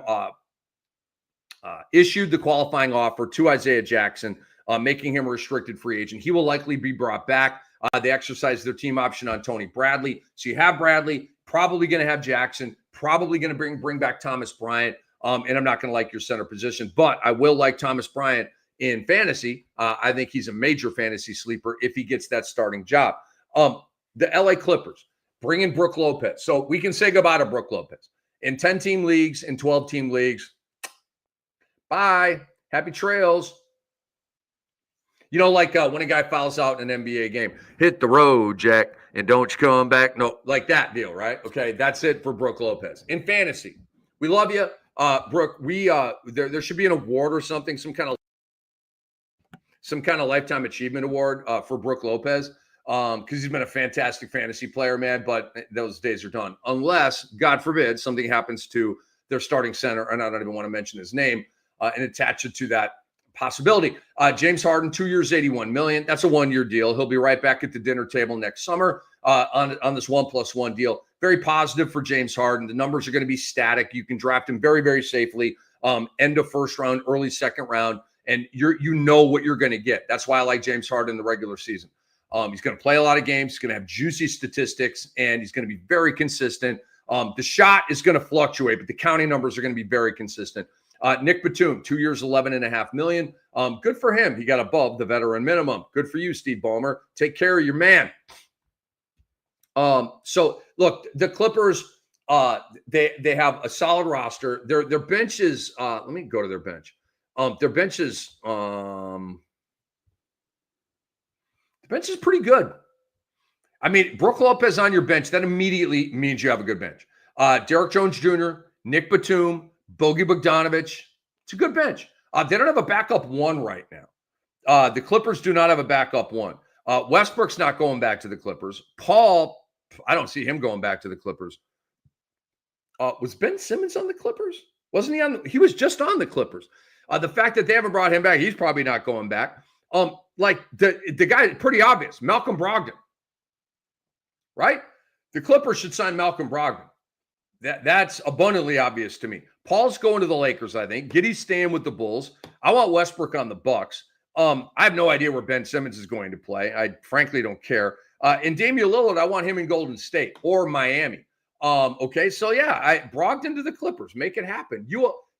issued the qualifying offer to Isaiah Jackson, making him a restricted free agent. He will likely be brought back. They exercised their team option on Tony Bradley. So you have Bradley, probably going to have Jackson, probably going to bring back Thomas Bryant. And I'm not going to like your center position, but I will like Thomas Bryant in fantasy. I think he's a major fantasy sleeper if he gets that starting job. The LA Clippers bring in Brook Lopez. So we can say goodbye to Brook Lopez. In 10-team leagues, in 12-team leagues, bye. Happy trails. You know, like when a guy fouls out in an NBA game, hit the road, Jack, and don't you come back. No, like that deal, right? Okay, that's it for Brook Lopez. In fantasy, we love you. Brook, there should be an award or something, some kind of lifetime achievement award for Brook Lopez. Because he's been a fantastic fantasy player, man, but those days are done. Unless, God forbid, something happens to their starting center, and I don't even want to mention his name, and attach it to that possibility. James Harden, 2 years, $81 million. That's a 1-year deal. He'll be right back at the dinner table next summer on this 1+1 deal. Very positive for James Harden. The numbers are going to be static. You can draft him very, very safely. End of first round, early second round, and you know what you're going to get. That's why I like James Harden in the regular season. He's going to play a lot of games. He's going to have juicy statistics, and he's going to be very consistent. The shot is going to fluctuate, but the counting numbers are going to be very consistent. Nick Batum, 2 years, $11.5 million. Good for him. He got above the veteran minimum. Good for you, Steve Ballmer. Take care of your man. So look, the Clippers, they have a solid roster. Their bench is, let me go to their bench. Their bench is, bench is pretty good. I mean, Brook Lopez on your bench, that immediately means you have a good bench. Derek Jones Jr., Nick Batum, Bogi Bogdanovic. It's a good bench. They don't have a backup one right now. The Clippers do not have a backup one. Westbrook's not going back to the Clippers. Paul, I don't see him going back to the Clippers. Was Ben Simmons on the Clippers? Wasn't he on? He was just on the Clippers. The fact that they haven't brought him back, he's probably not going back. Like the guy, pretty obvious, Malcolm Brogdon, right? The Clippers should sign Malcolm Brogdon. That's abundantly obvious to me. Paul's going to the Lakers, I think. Giddey's staying with the Bulls. I want Westbrook on the Bucks. I have no idea where Ben Simmons is going to play. I frankly don't care. And Damian Lillard, I want him in Golden State or Miami. Okay, so yeah, Brogdon to the Clippers. Make it happen.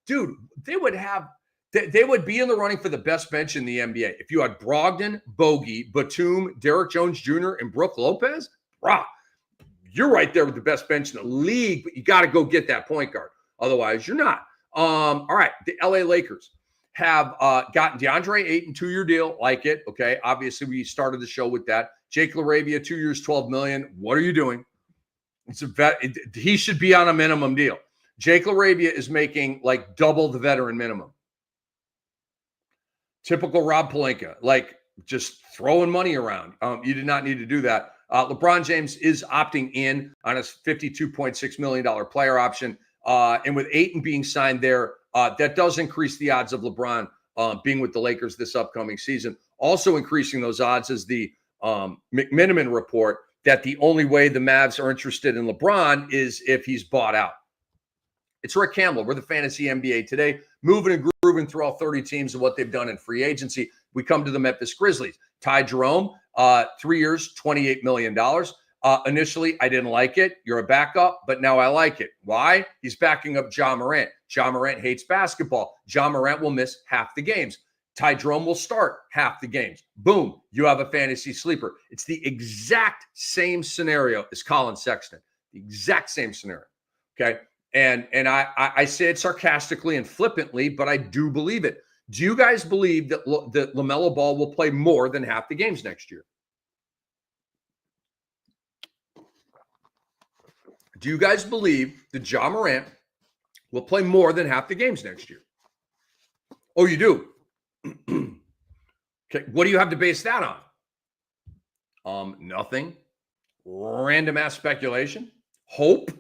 Dude, they would be in the running for the best bench in the NBA. If you had Brogdon, Bogi, Batum, Derek Jones Jr., and Brook Lopez, you're right there with the best bench in the league, but you got to go get that point guard. Otherwise, you're not. All right, the LA Lakers have gotten DeAndre Ayton, 2-year deal. Like it, okay? Obviously, we started the show with that. Jake LaRavia, 2 years, $12 million. What are you doing? It's a vet. He should be on a minimum deal. Jake LaRavia is making like double the veteran minimum. Typical Rob Pelinka, like just throwing money around. You did not need to do that. LeBron James is opting in on his $52.6 million player option. And with Ayton being signed there, that does increase the odds of LeBron being with the Lakers this upcoming season. Also increasing those odds is the McMiniman report that the only way the Mavs are interested in LeBron is if he's bought out. It's Rick Kamla. We're the Fantasy NBA today, moving and grooving through all 30 teams and what they've done in free agency. We come to the Memphis Grizzlies. Ty Jerome, 3 years, $28 million. Initially, I didn't like it. You're a backup, but now I like it. Why? He's backing up Ja Morant. Ja Morant hates basketball. Ja Morant will miss half the games. Ty Jerome will start half the games. Boom, you have a fantasy sleeper. It's the exact same scenario as Colin Sexton. The exact same scenario, okay? And I say it sarcastically and flippantly, but I do believe it. Do you guys believe that LaMelo Ball will play more than half the games next year? Do you guys believe that Ja Morant will play more than half the games next year? Oh, you do? Okay, what do you have to base that on? Nothing. Random ass speculation. Hope.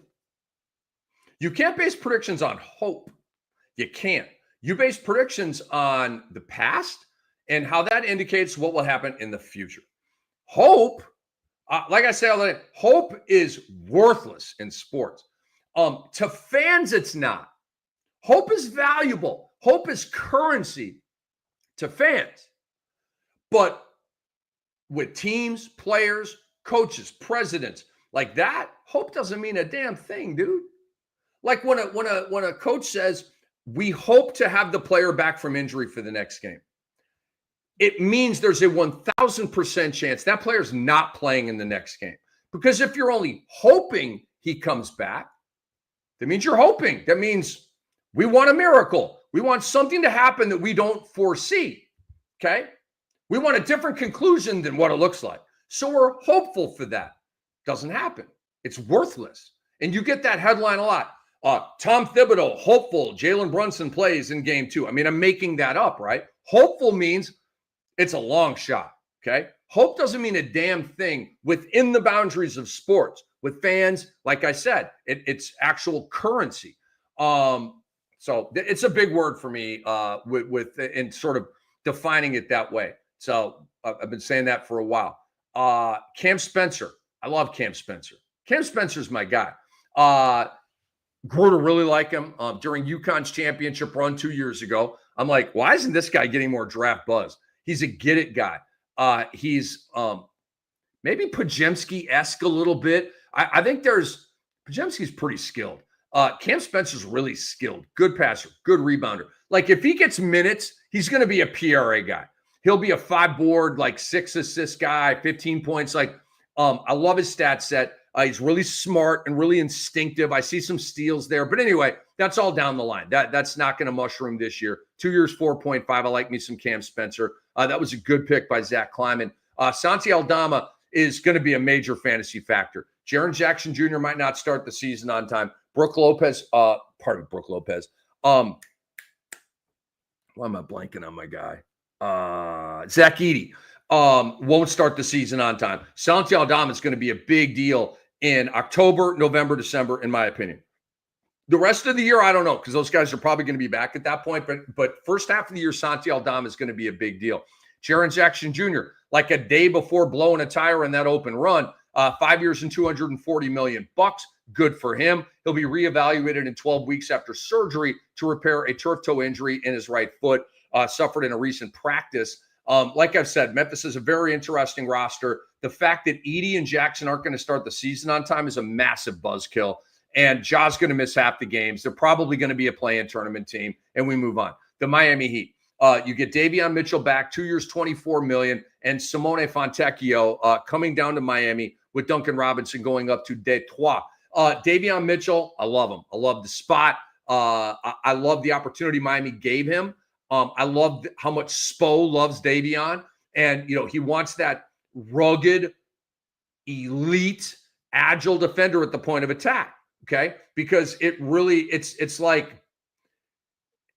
You can't base predictions on hope. You can't. You base predictions on the past and how that indicates what will happen in the future. Hope, like I say all the time, hope is worthless in sports. To fans, it's not. Hope is valuable. Hope is currency to fans. But with teams, players, coaches, presidents like that, hope doesn't mean a damn thing, dude. Like when a coach says, we hope to have the player back from injury for the next game, it means there's a 1,000% chance that player's not playing in the next game. Because if you're only hoping he comes back, that means you're hoping. That means we want a miracle. We want something to happen that we don't foresee. Okay? We want a different conclusion than what it looks like. So we're hopeful for that. Doesn't happen. It's worthless. And you get that headline a lot. Tom Thibodeau, hopeful Jalen Brunson plays in game 2. I mean, I'm making that up, right? Hopeful means it's a long shot, okay? Hope doesn't mean a damn thing within the boundaries of sports. With fans, like I said, it's actual currency. So it's a big word for me with in sort of defining it that way. So I've been saying that for a while. Cam Spencer. I love Cam Spencer. Cam Spencer's my guy. Grew to really like him during UConn's championship run 2 years ago. I'm like, why isn't this guy getting more draft buzz? He's a get-it guy. He's maybe Podziemski-esque a little bit. I think Podziemski's pretty skilled. Cam Spencer's really skilled. Good passer, good rebounder. Like if he gets minutes, he's going to be a PRA guy. He'll be a 5-board, like 6-assist guy, 15 points. Like I love his stat set. He's really smart and really instinctive. I see some steals there. But anyway, that's all down the line. That's not going to mushroom this year. 2 years, 4.5. I like me some Cam Spencer. That was a good pick by Zach Kleiman. Santi Aldama is going to be a major fantasy factor. Jaren Jackson Jr. might not start the season on time. Brook Lopez. Why am I blanking on my guy? Zach Edey won't start the season on time. Santi Aldama is going to be a big deal in October, November, December, in my opinion. The rest of the year, I don't know, because those guys are probably going to be back at that point. But first half of the year, Santi Aldama is going to be a big deal. Jaren Jackson Jr., like a day before blowing a tire in that open run, 5 years and $240 million. Good for him. He'll be reevaluated in 12 weeks after surgery to repair a turf toe injury in his right foot, suffered in a recent practice. Like I've said, Memphis is a very interesting roster. The fact that Edey and Jackson aren't going to start the season on time is a massive buzzkill. And Ja's going to miss half the games. They're probably going to be a play-in tournament team, and we move on. The Miami Heat. You get Davion Mitchell back, 2 years, $24 million, and Simone Fontecchio coming down to Miami with Duncan Robinson going up to Detroit. Davion Mitchell, I love him. I love the spot. I love the opportunity Miami gave him. I love how much Spo loves Davion. And, he wants that rugged, elite, agile defender at the point of attack. Okay. Because it's like,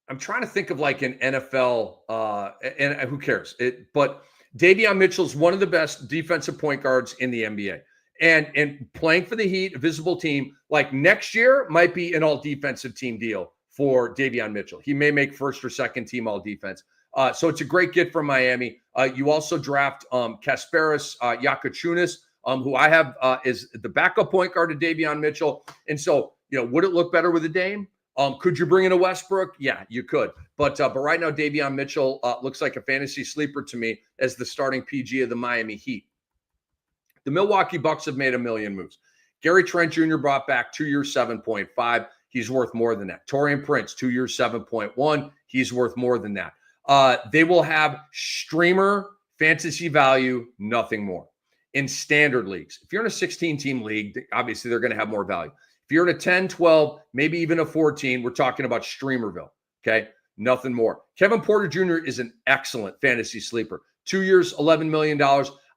I'm trying to think of like an NFL, and who cares? But Davion Mitchell's one of the best defensive point guards in the NBA. And playing for the Heat, a visible team, like next year might be an all-defensive team deal for Davion Mitchell. He may make first or second team all-defense. So it's a great get from Miami. You also draft Kasparis Yakuchunas, who I have is the backup point guard to Davion Mitchell. And so, would it look better with a Dame? Could you bring in a Westbrook? Yeah, you could. But right now, Davion Mitchell looks like a fantasy sleeper to me as the starting PG of the Miami Heat. The Milwaukee Bucks have made a million moves. Gary Trent Jr. brought back 2 years, 7.5. He's worth more than that. Taurean Prince, 2 years, 7.1. He's worth more than that. They will have streamer fantasy value, nothing more. In standard leagues, if you're in a 16-team league, obviously they're going to have more value. If you're in a 10, 12, maybe even a 14, we're talking about Streamerville, okay? Nothing more. Kevin Porter Jr. is an excellent fantasy sleeper. 2 years, $11 million.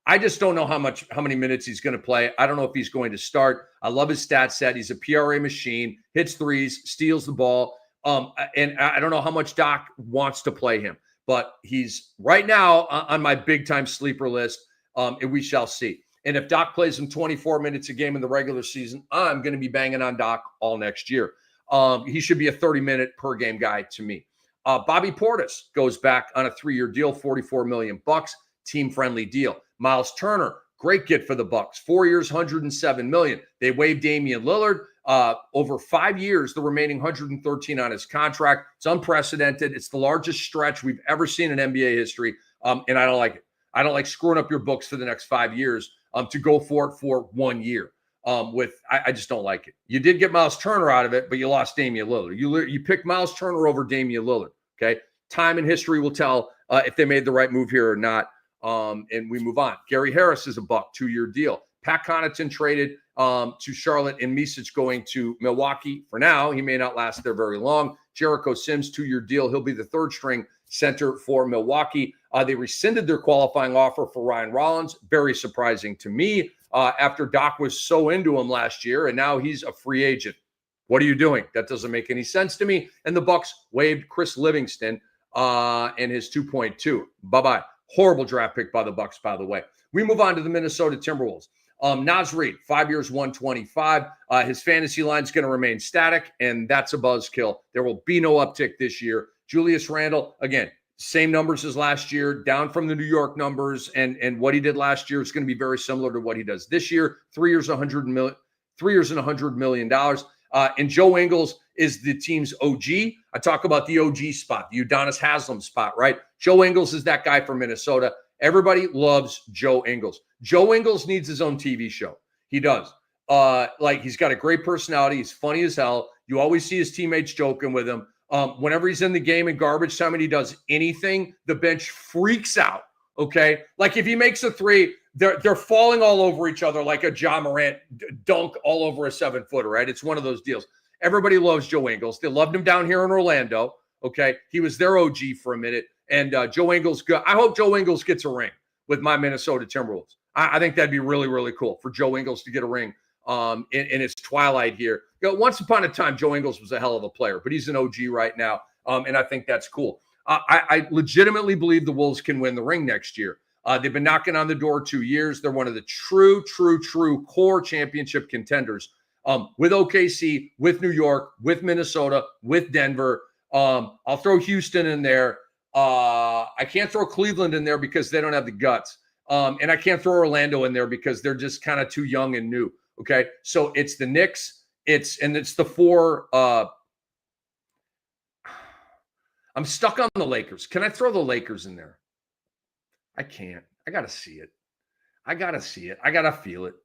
I just don't know how many minutes he's going to play. I don't know if he's going to start. I love his stat set. He's a PRA machine, hits threes, steals the ball. And I don't know how much Doc wants to play him, but he's right now on my big-time sleeper list, and we shall see. And if Doc plays him 24 minutes a game in the regular season, I'm going to be banging on Doc all next year. He should be a 30-minute per game guy to me. Bobby Portis goes back on a 3-year deal, $44 million, team-friendly deal. Miles Turner Great get for the Bucks. 4 years, $107 million. They waived Damian Lillard. Over 5 years, the remaining $113 on his contract. It's unprecedented. It's the largest stretch we've ever seen in NBA history, and I don't like it. I don't like screwing up your books for the next 5 years to go for it for 1 year. I just don't like it. You did get Miles Turner out of it, but you lost Damian Lillard. You picked Miles Turner over Damian Lillard. Okay, time and history will tell if they made the right move here or not. And we move on. Gary Harris is a Buck, 2-year deal. Pat Connaughton traded to Charlotte, and Micic going to Milwaukee for now. He may not last there very long. Jericho Sims, 2-year deal. He'll be the third string center for Milwaukee. They rescinded their qualifying offer for Ryan Rollins. Very surprising to me after Doc was so into him last year, and now he's a free agent. What are you doing? That doesn't make any sense to me. And the Bucks waived Chris Livingston and his 2.2. Bye-bye. Horrible draft pick by the Bucks, by the way. We move on to the Minnesota Timberwolves. Naz Reid, 5 years, 125. His fantasy line is going to remain static, and that's a buzzkill. There will be no uptick this year. Julius Randle, again, same numbers as last year, down from the New York numbers, and what he did last year is going to be very similar to what he does this year. 3 years, $100 million. 3 years and $100 million. And Joe Ingles is the team's OG. I talk about the OG spot, the Udonis Haslem spot, right? Joe Ingles is that guy from Minnesota. Everybody loves Joe Ingles. Joe Ingles needs his own TV show. He does. He's got a great personality. He's funny as hell. You always see his teammates joking with him. Whenever he's in the game in garbage time and he does anything, the bench freaks out. Okay, like if he makes a three, they're falling all over each other like a Ja Morant dunk all over a 7-footer. Right? It's one of those deals. Everybody loves Joe Ingles. They loved him down here in Orlando. Okay, he was their OG for a minute, and Joe Ingles. I hope Joe Ingles gets a ring with my Minnesota Timberwolves. I think that'd be really, really cool for Joe Ingles to get a ring in his twilight here. You know, once upon a time, Joe Ingles was a hell of a player, but he's an OG right now, and I think that's cool. I legitimately believe the Wolves can win the ring next year. They've been knocking on the door 2 years. They're one of the true core championship contenders with OKC, with New York, with Minnesota, with Denver. I'll throw Houston in there. I can't throw Cleveland in there because they don't have the guts. And I can't throw Orlando in there because they're just kind of too young and new. Okay. So it's the Knicks. It's the four. I'm stuck on the Lakers. Can I throw the Lakers in there? I can't. I got to see it. I got to feel it.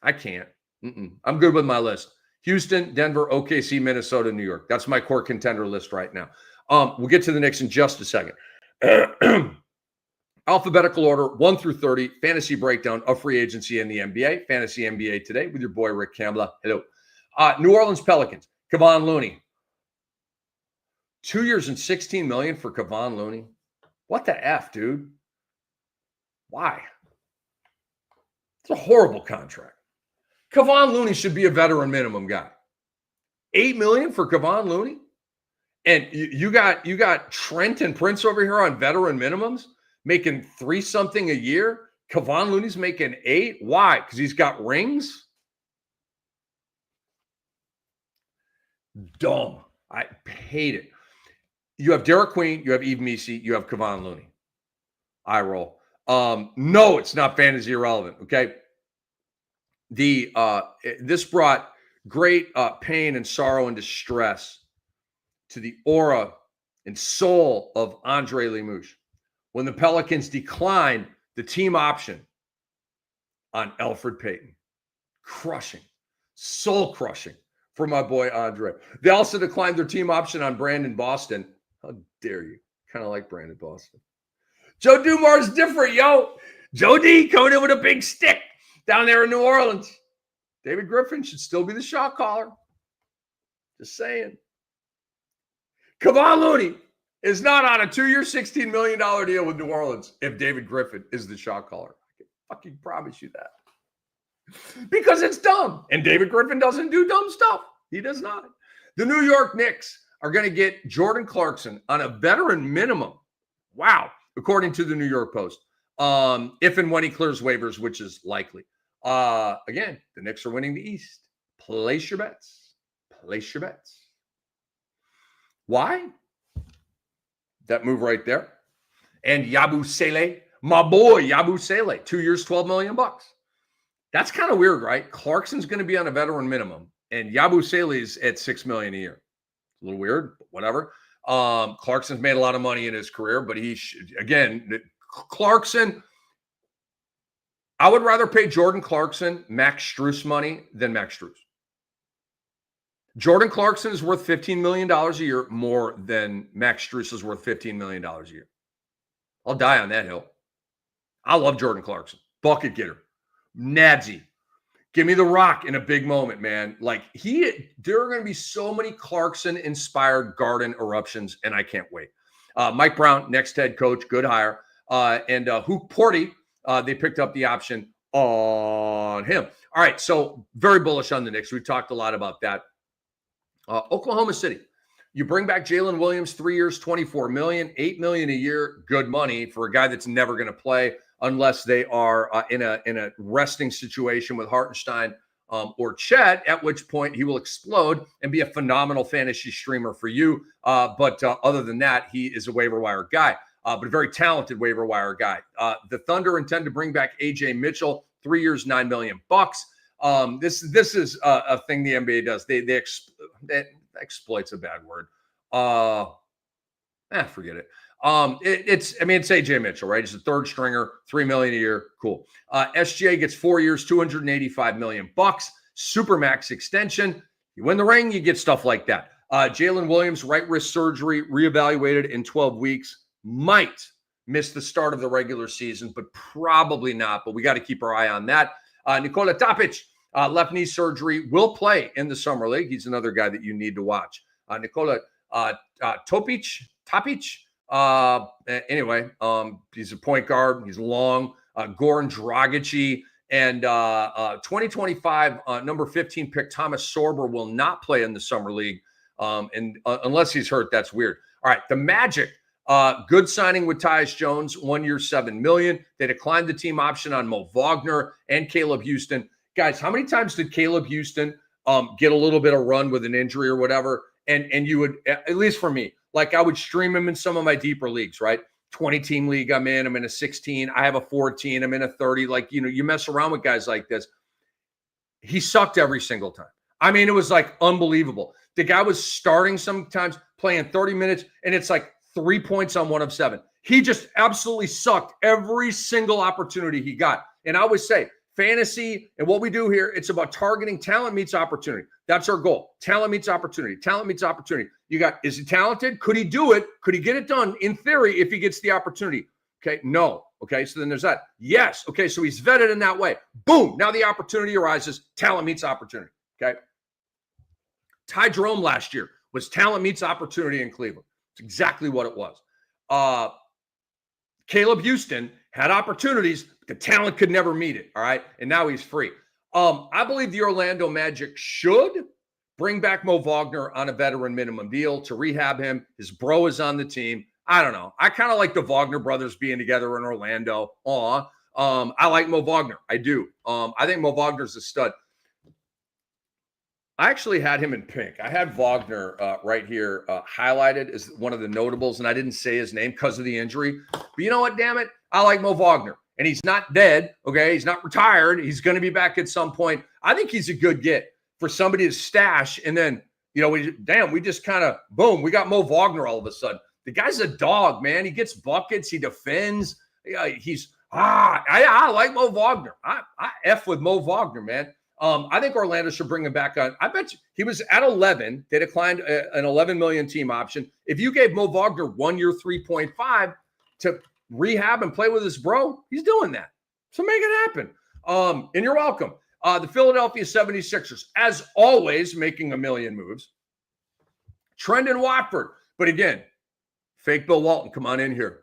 I can't. I'm good with my list. Houston, Denver, OKC, Minnesota, New York. That's my core contender list right now. We'll get to the Knicks in just a second. Alphabetical order, 1 through 30, fantasy breakdown of free agency in the NBA. Fantasy NBA today with your boy, Rick Kamla. Hello. New Orleans Pelicans, Kevon Looney. 2 years and $16 million for Kevon Looney. What the F, dude? Why? It's a horrible contract. Kevon Looney should be a veteran minimum guy. $8 million for Kevon Looney? And you got Trent and Prince over here on veteran minimums, making 3-something a year. Kevon Looney's making 8. Why? Because he's got rings? Dumb. I hate it. You have Derek Queen, you have Yves Missi, you have Kevon Looney. I roll. No, it's not fantasy irrelevant. Okay. This brought great pain and sorrow and distress to the aura and soul of Andre Lemouche when the Pelicans declined the team option on Elfrid Payton. Crushing, soul crushing for my boy Andre. They also declined their team option on Brandon Boston. How dare you? Kind of like Brandon Boston. Joe Dumar's different, yo. Joe D coming in with a big stick down there in New Orleans. David Griffin should still be the shot caller. Just saying. Kevon Looney is not on a 2-year, $16 million deal with New Orleans if David Griffin is the shot caller. I can fucking promise you that. Because it's dumb. And David Griffin doesn't do dumb stuff. He does not. The New York Knicks are going to get Jordan Clarkson on a veteran minimum. Wow. According to the New York Post. If and when he clears waivers, which is likely. Again, the Knicks are winning the East. Place your bets. Place your bets. Why? That move right there. And Yabusele, my boy Yabusele, 2 years, $12 million. That's kind of weird, right? Clarkson's going to be on a veteran minimum, and Yabusele's at $6 million a year. A little weird, but whatever. Clarkson's made a lot of money in his career, but Clarkson. I would rather pay Jordan Clarkson Max Strus money than Max Strus. Jordan Clarkson is worth $15 million a year more than Max Strus is worth $15 million a year. I'll die on that hill. I love Jordan Clarkson. Bucket getter. Nadsy. Give me the rock in a big moment, man. Like there are going to be so many Clarkson-inspired Garden eruptions, and I can't wait. Mike Brown, next head coach, good hire. And Hook Porty, they picked up the option on him. All right, so very bullish on the Knicks. We've talked a lot about that. Oklahoma City. You bring back Jalen Williams, 3 years, $24 million, $8 million a year, good money for a guy that's never going to play unless they are in a resting situation with Hartenstein or Chet, at which point he will explode and be a phenomenal fantasy streamer for you. But other than that, he is a waiver wire guy, but a very talented waiver wire guy. The Thunder intend to bring back AJ Mitchell, 3 years, $9 million. This is a thing the NBA does. They exploit's a bad word. Forget it. It's AJ Mitchell, right? He's a third stringer, $3 million a year. Cool. SGA gets 4 years, $285 million. Supermax extension. You win the ring, you get stuff like that. Jalen Williams, right wrist surgery, reevaluated in 12 weeks. Might miss the start of the regular season, but probably not. But we got to keep our eye on that. Nikola Topic, left knee surgery, will play in the summer league. He's another guy that you need to watch. Nikola Topic. Anyway, he's a point guard. He's long. Goran Dragic and 2025 number 15 pick Thomas Sorber will not play in the summer league, and unless he's hurt. That's weird. All right, the Magic. Good signing with Tyus Jones, 1 year, $7 million. They declined the team option on Mo Wagner and Caleb Houston. Guys, how many times did Caleb Houston get a little bit of run with an injury or whatever? And you would, at least for me, like I would stream him in some of my deeper leagues, right? 20-team league I'm in a 16. I have a 14. I'm in a 30. Like, you mess around with guys like this. He sucked every single time. I mean, it was like unbelievable. The guy was starting sometimes, playing 30 minutes, and it's like 3 points on 1 of 7. He just absolutely sucked every single opportunity he got. And I always say, fantasy and what we do here, it's about targeting talent meets opportunity. That's our goal. Talent meets opportunity. Talent meets opportunity. Is he talented? Could he do it? Could he get it done? In theory, if he gets the opportunity. Okay, no. Okay, so then there's that. Yes. Okay, so he's vetted in that way. Boom. Now the opportunity arises. Talent meets opportunity. Okay. Ty Jerome last year was talent meets opportunity in Cleveland. It's exactly what it was. Caleb Houston had opportunities, but the talent could never meet it. All right. And now he's free. I believe the Orlando Magic should bring back Mo Wagner on a veteran minimum deal to rehab him. His bro is on the team. I don't know. I kind of like the Wagner brothers being together in Orlando. I like Mo Wagner. I do. I think Mo Wagner's a stud. I actually had him in pink. I had Wagner right here highlighted as one of the notables, and I didn't say his name because of the injury. But you know what, damn it? I like Mo Wagner, and he's not dead, okay? He's not retired. He's going to be back at some point. I think he's a good get for somebody to stash, and then, we just kind of, boom, we got Mo Wagner all of a sudden. The guy's a dog, man. He gets buckets. He defends. I like Mo Wagner. I F with Mo Wagner, man. I think Orlando should bring him back on. I bet you he was at 11. They declined an 11 million team option. If you gave Mo Wagner 1 year, 3.5 to rehab and play with his bro, he's doing that. So make it happen. And you're welcome. The Philadelphia 76ers, as always, making a million moves. Trendon Watford. But again, fake Bill Walton, come on in here.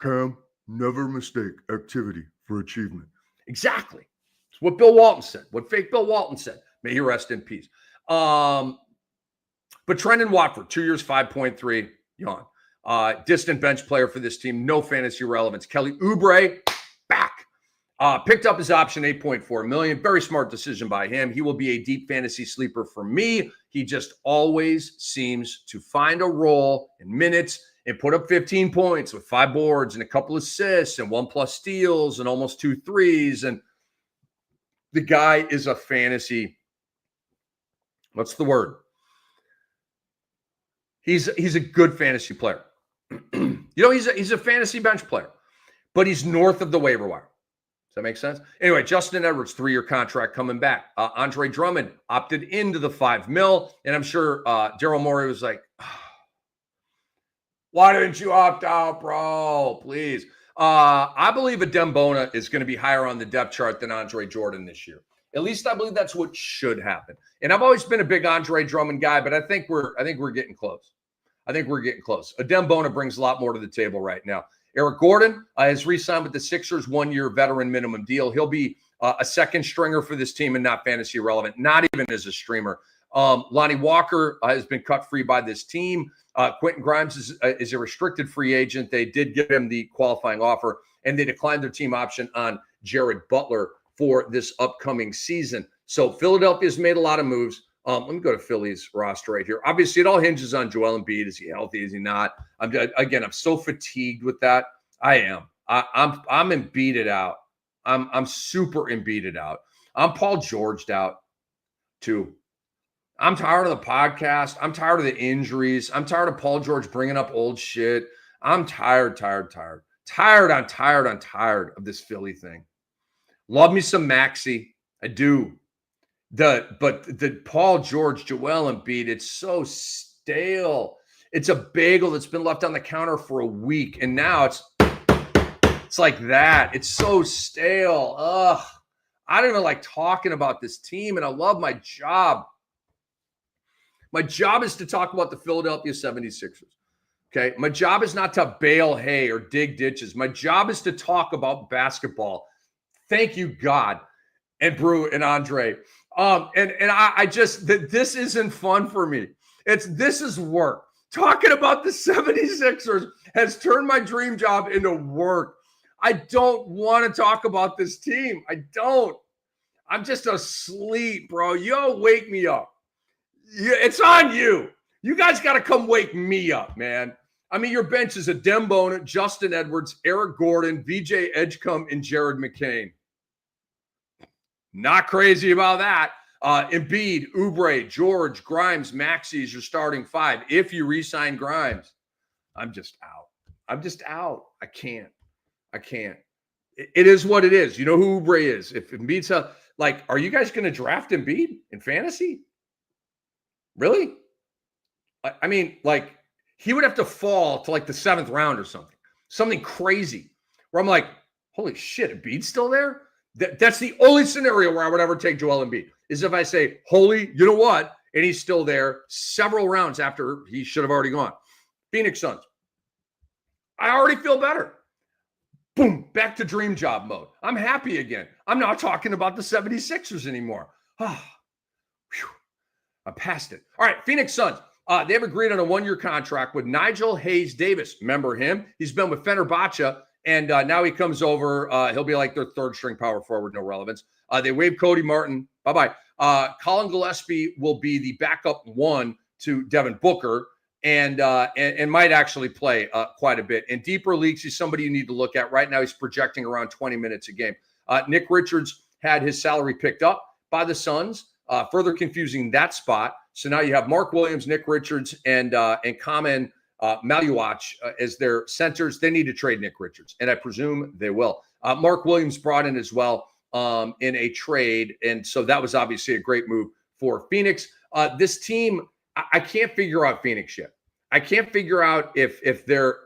Cam, never mistake activity for achievement. Exactly. It's what Bill Walton said, what fake Bill Walton said. May he rest in peace. But Trendon Watford, 2 years, 5.3, yawn. Distant bench player for this team, no fantasy relevance. Kelly Oubre, back. Picked up his option, $8.4 million. Very smart decision by him. He will be a deep fantasy sleeper for me. He just always seems to find a role in minutes and put up 15 points with 5 boards and a couple assists and 1+ steals and almost 2 threes. And The guy is a fantasy. What's the word? He's a good fantasy player. He's a fantasy bench player, but he's north of the waiver wire. Does that make sense? Anyway, Justin Edwards, 3-year contract coming back. Andre Drummond opted into the $5 million, and I'm sure Daryl Morey was like, why didn't you opt out, bro? Please. I believe Adembona is going to be higher on the depth chart than Andre Jordan this year. At least I believe that's what should happen. And I've always been a big Andre Drummond guy, but I think we're getting close. Adembona brings a lot more to the table right now. Eric Gordon has re-signed with the Sixers, 1-year veteran minimum deal. He'll be a second stringer for this team and not fantasy relevant, not even as a streamer. Lonnie Walker has been cut free by this team. Quentin Grimes is a restricted free agent. They did give him the qualifying offer, and they declined their team option on Jared Butler for this upcoming season. So Philadelphia's made a lot of moves. Let me go to Philly's roster right here. Obviously, it all hinges on Joel Embiid. Is he healthy? Is he not? I'm so fatigued with that. I am. I'm Embiided out. I'm super Embiided out. I'm Paul Georged out too. I'm tired of the podcast. I'm tired of the injuries. I'm tired of Paul George bringing up old shit. I'm tired of this Philly thing. Love me some Maxey. I do. But the Paul George, Joel Embiid, it's so stale. It's a bagel that's been left on the counter for a week, and now it's like that. It's so stale. Ugh. I don't even like talking about this team, and I love my job. My job is to talk about the Philadelphia 76ers. Okay. My job is not to bale hay or dig ditches. My job is to talk about basketball. Thank you, God, and Brew and Andre. I just, this isn't fun for me. This is work. Talking about the 76ers has turned my dream job into work. I don't want to talk about this team. I don't. I'm just asleep, bro. Yo, wake me up. Yeah, it's on you. You guys got to come wake me up, man. I mean, your bench is Adembona, Justin Edwards, Eric Gordon, VJ Edgecombe, and Jared McCain. Not crazy about that. Embiid, Oubre, George, Grimes, Maxey is your starting 5. If you re-sign Grimes, I'm just out. I can't. It is what it is. You know who Oubre is. If Embiid's are you guys going to draft Embiid in fantasy? Really? I mean, he would have to fall to the 7th round or something crazy where I'm like, holy shit, Embiid's still there? That's the only scenario where I would ever take Joel Embiid is if I say, holy, you know what? And he's still there several rounds after he should have already gone. Phoenix Suns. I already feel better. Boom, back to dream job mode. I'm happy again. I'm not talking about the 76ers anymore. I'm past it. All right, Phoenix Suns. They have agreed on a 1-year contract with Nigel Hayes-Davis. Remember him? He's been with Fenerbahce, and now he comes over. He'll be like their 3rd-string power forward, no relevance. They waived Cody Martin. Bye-bye. Colin Gillespie will be the backup 1 to Devin Booker and might actually play quite a bit. In deeper leagues, he's somebody you need to look at. Right now, he's projecting around 20 minutes a game. Nick Richards had his salary picked up by the Suns, further confusing that spot. So now you have Mark Williams, Nick Richards, and Kamen Maluach as their centers. They need to trade Nick Richards, and I presume they will. Mark Williams brought in as well in a trade, and so that was obviously a great move for Phoenix. This team, I can't figure out Phoenix yet. I can't figure out if they're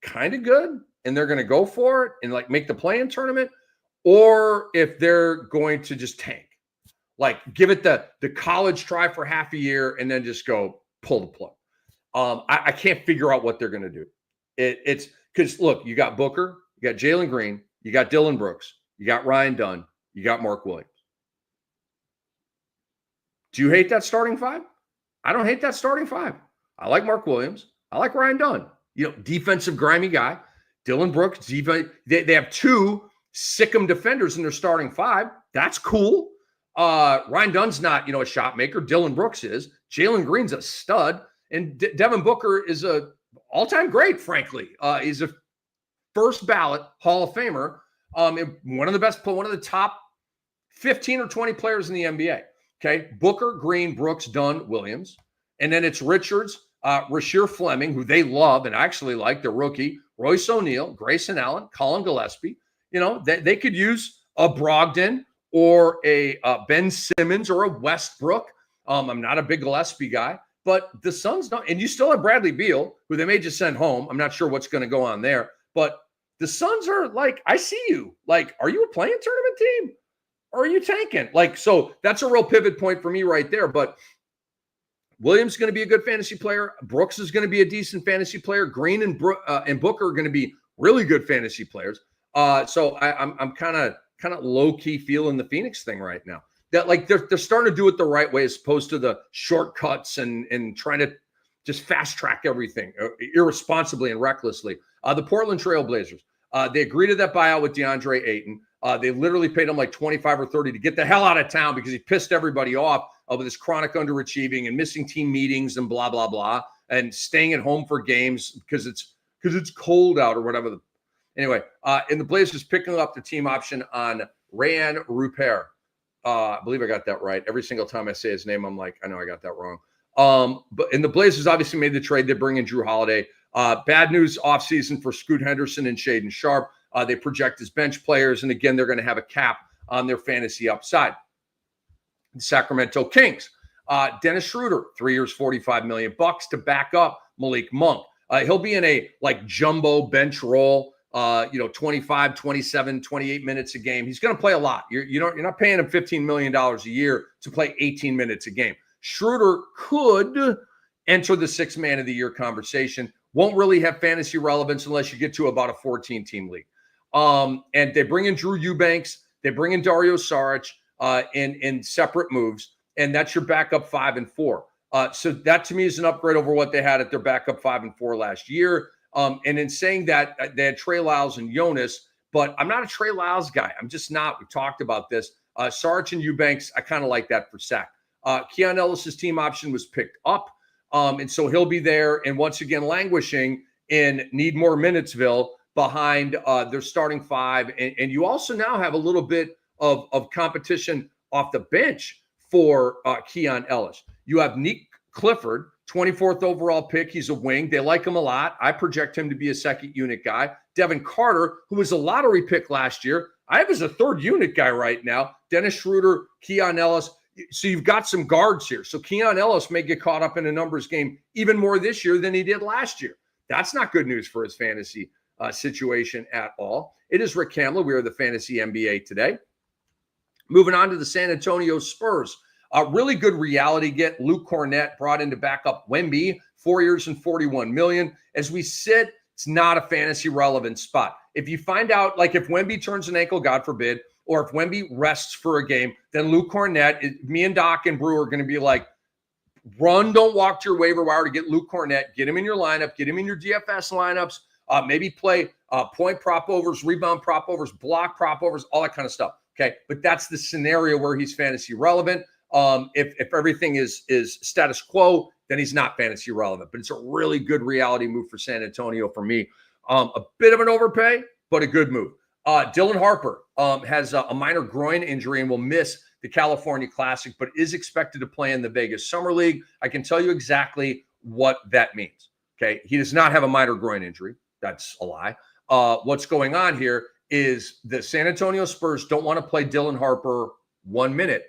kind of good and they're going to go for it and make the play-in tournament, or if they're going to just tank. Give it the college try for half a year and then just go pull the plug. I can't figure out what they're going to do. It's because, look, you got Booker, you got Jalen Green, you got Dillon Brooks, you got Ryan Dunn, you got Mark Williams. Do you hate that starting 5? I don't hate that starting 5. I like Mark Williams. I like Ryan Dunn. Defensive grimy guy. Dillon Brooks, they have 2 sick'em defenders in their starting 5. That's cool. Ryan Dunn's not, a shot maker. Dillon Brooks is. Jalen Green's a stud. And Devin Booker is a all-time great, frankly. He's a first ballot Hall of Famer. One of the top 15 or 20 players in the NBA. Okay. Booker, Green, Brooks, Dunn, Williams. And then it's Richards, Rasheer Fleming, who they love and actually like, the rookie, Royce O'Neal, Grayson Allen, Colin Gillespie. You know, they could use a Brogdon or a Ben Simmons or a Westbrook. I'm not a big Gillespie guy, but the Suns don't. And you still have Bradley Beal, who they may just send home. I'm not sure what's going to go on there. But the Suns are like, I see you. Like, are you a playing tournament team? Or are you tanking? Like, so that's a real pivot point for me right there. But Williams is going to be a good fantasy player. Brooks is going to be a decent fantasy player. Green and Booker are going to be really good fantasy players. So I'm kind of low key feeling the Phoenix thing right now. That like they're starting to do it the right way as opposed to the shortcuts and trying to just fast track everything irresponsibly and recklessly. The Portland Trail Blazers, they agreed to that buyout with DeAndre Ayton. They literally paid him like 25 or 30 to get the hell out of town because he pissed everybody off with his chronic underachieving and missing team meetings and blah, blah, blah, and staying at home for games because it's cold out or whatever. Anyway, and the Blazers picking up the team option on Rayan Rupert. I believe I got that right. Every single time I say his name, I'm like, I know I got that wrong. And the Blazers obviously made the trade. They bring in Drew Holiday. Bad news offseason for Scoot Henderson and Shaedon Sharpe. They project as bench players. And again, they're going to have a cap on their fantasy upside. The Sacramento Kings. Dennis Schroeder, 3 years, $45 million to back up Malik Monk. He'll be in a like jumbo bench role, 25, 27, 28 minutes a game. He's going to play a lot. You're not paying him $15 million a year to play 18 minutes a game. Schroeder could enter the sixth man of the year conversation. Won't really have fantasy relevance unless you get to about a 14-team league. And they bring in Drew Eubanks. They bring in Dario Saric in separate moves. And that's your backup 5 and 4. So that to me is an upgrade over what they had at their backup 5 and 4 last year. And in saying that, they had Trey Lyles and Jonas, but I'm not a Trey Lyles guy. I'm just not. We talked about this. Saric and Eubanks, I kind of like that for Sac. Keon Ellis's team option was picked up. And so he'll be there and once again languishing in need more minutesville behind their starting 5. And you also now have a little bit of competition off the bench for Keon Ellis. You have Nick Clifford, 24th overall pick. He's a wing. They like him a lot. I project him to be a second unit guy. Devin Carter, who was a lottery pick last year, I have as a third unit guy right now. Dennis Schroeder, Keon Ellis. So you've got some guards here. So Keon Ellis may get caught up in a numbers game even more this year than he did last year. That's not good news for his fantasy situation at all. It is Rick Kamla. We are the Fantasy NBA today. Moving on to the San Antonio Spurs. A really good reality get. Luke Cornett brought in to back up Wemby, 4 years and $41 million. As we sit, it's not a fantasy relevant spot. If you find out, like if Wemby turns an ankle, God forbid, or if Wemby rests for a game, then Luke Cornett, me and Doc and Brew are going to be like, run, don't walk to your waiver wire to get Luke Cornett, get him in your lineup, get him in your DFS lineups, maybe play point prop overs, rebound prop overs, block prop overs, all that kind of stuff. Okay. But that's the scenario where he's fantasy relevant. If everything is status quo, then he's not fantasy relevant. But it's a really good reality move for San Antonio for me. A bit of an overpay, but a good move. Dylan Harper has a minor groin injury and will miss the California Classic, but is expected to play in the Vegas Summer League. I can tell you exactly what that means. Okay. He does not have a minor groin injury. That's a lie. What's going on here is the San Antonio Spurs don't want to play Dylan Harper 1 minute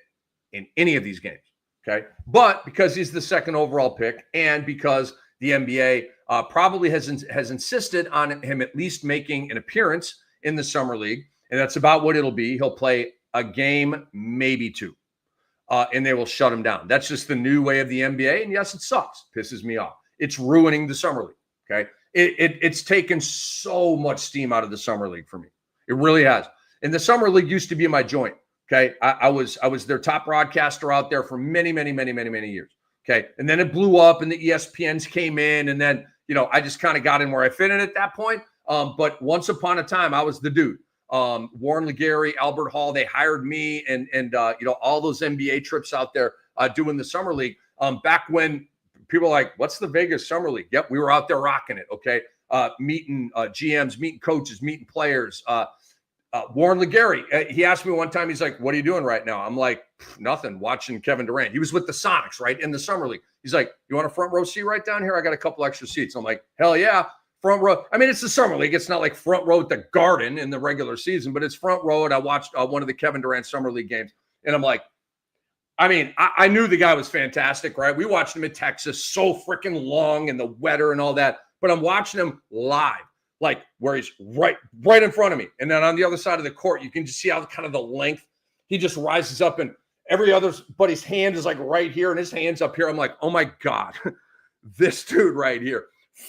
in any of these games. Okay. But because he's the second overall pick and because the NBA probably has insisted on him at least making an appearance in the Summer League, and that's about what it'll be. He'll play a game, maybe 2, and they will shut him down. That's just the new way of the NBA, and yes, it sucks. Pisses me off. It's ruining the Summer League, okay? It's taken so much steam out of the Summer League for me. It really has. And the Summer League used to be my joint, okay? I was their top broadcaster out there for many, many, many, many, many years, okay? And then it blew up, and the ESPNs came in, and then, I just kind of got in where I fit in at that point. But once upon a time, I was the dude. Warren Legary, Albert Hall, they hired me and all those NBA trips out there doing the Summer League. Back when people were like, what's the Vegas Summer League? Yep, we were out there rocking it, okay? Meeting GMs, meeting coaches, meeting players. Warren Legary, he asked me one time, he's like, what are you doing right now? I'm like, nothing, watching Kevin Durant. He was with the Sonics, right, in the summer league. He's like, you want a front row seat right down here? I got a couple extra seats. I'm like, hell yeah, front row. I mean, it's the summer league. It's not like front row at the Garden in the regular season, but it's front row. And I watched one of the Kevin Durant summer league games. And I'm like, I mean, I knew the guy was fantastic, right? We watched him in Texas, so freaking long and the weather and all that. But I'm watching him live, like where he's right in front of me. And then on the other side of the court, you can just see how kind of the length. He just rises up and every other buddy's hand is like right here and his hand's up here. I'm like, oh my God, this dude right here,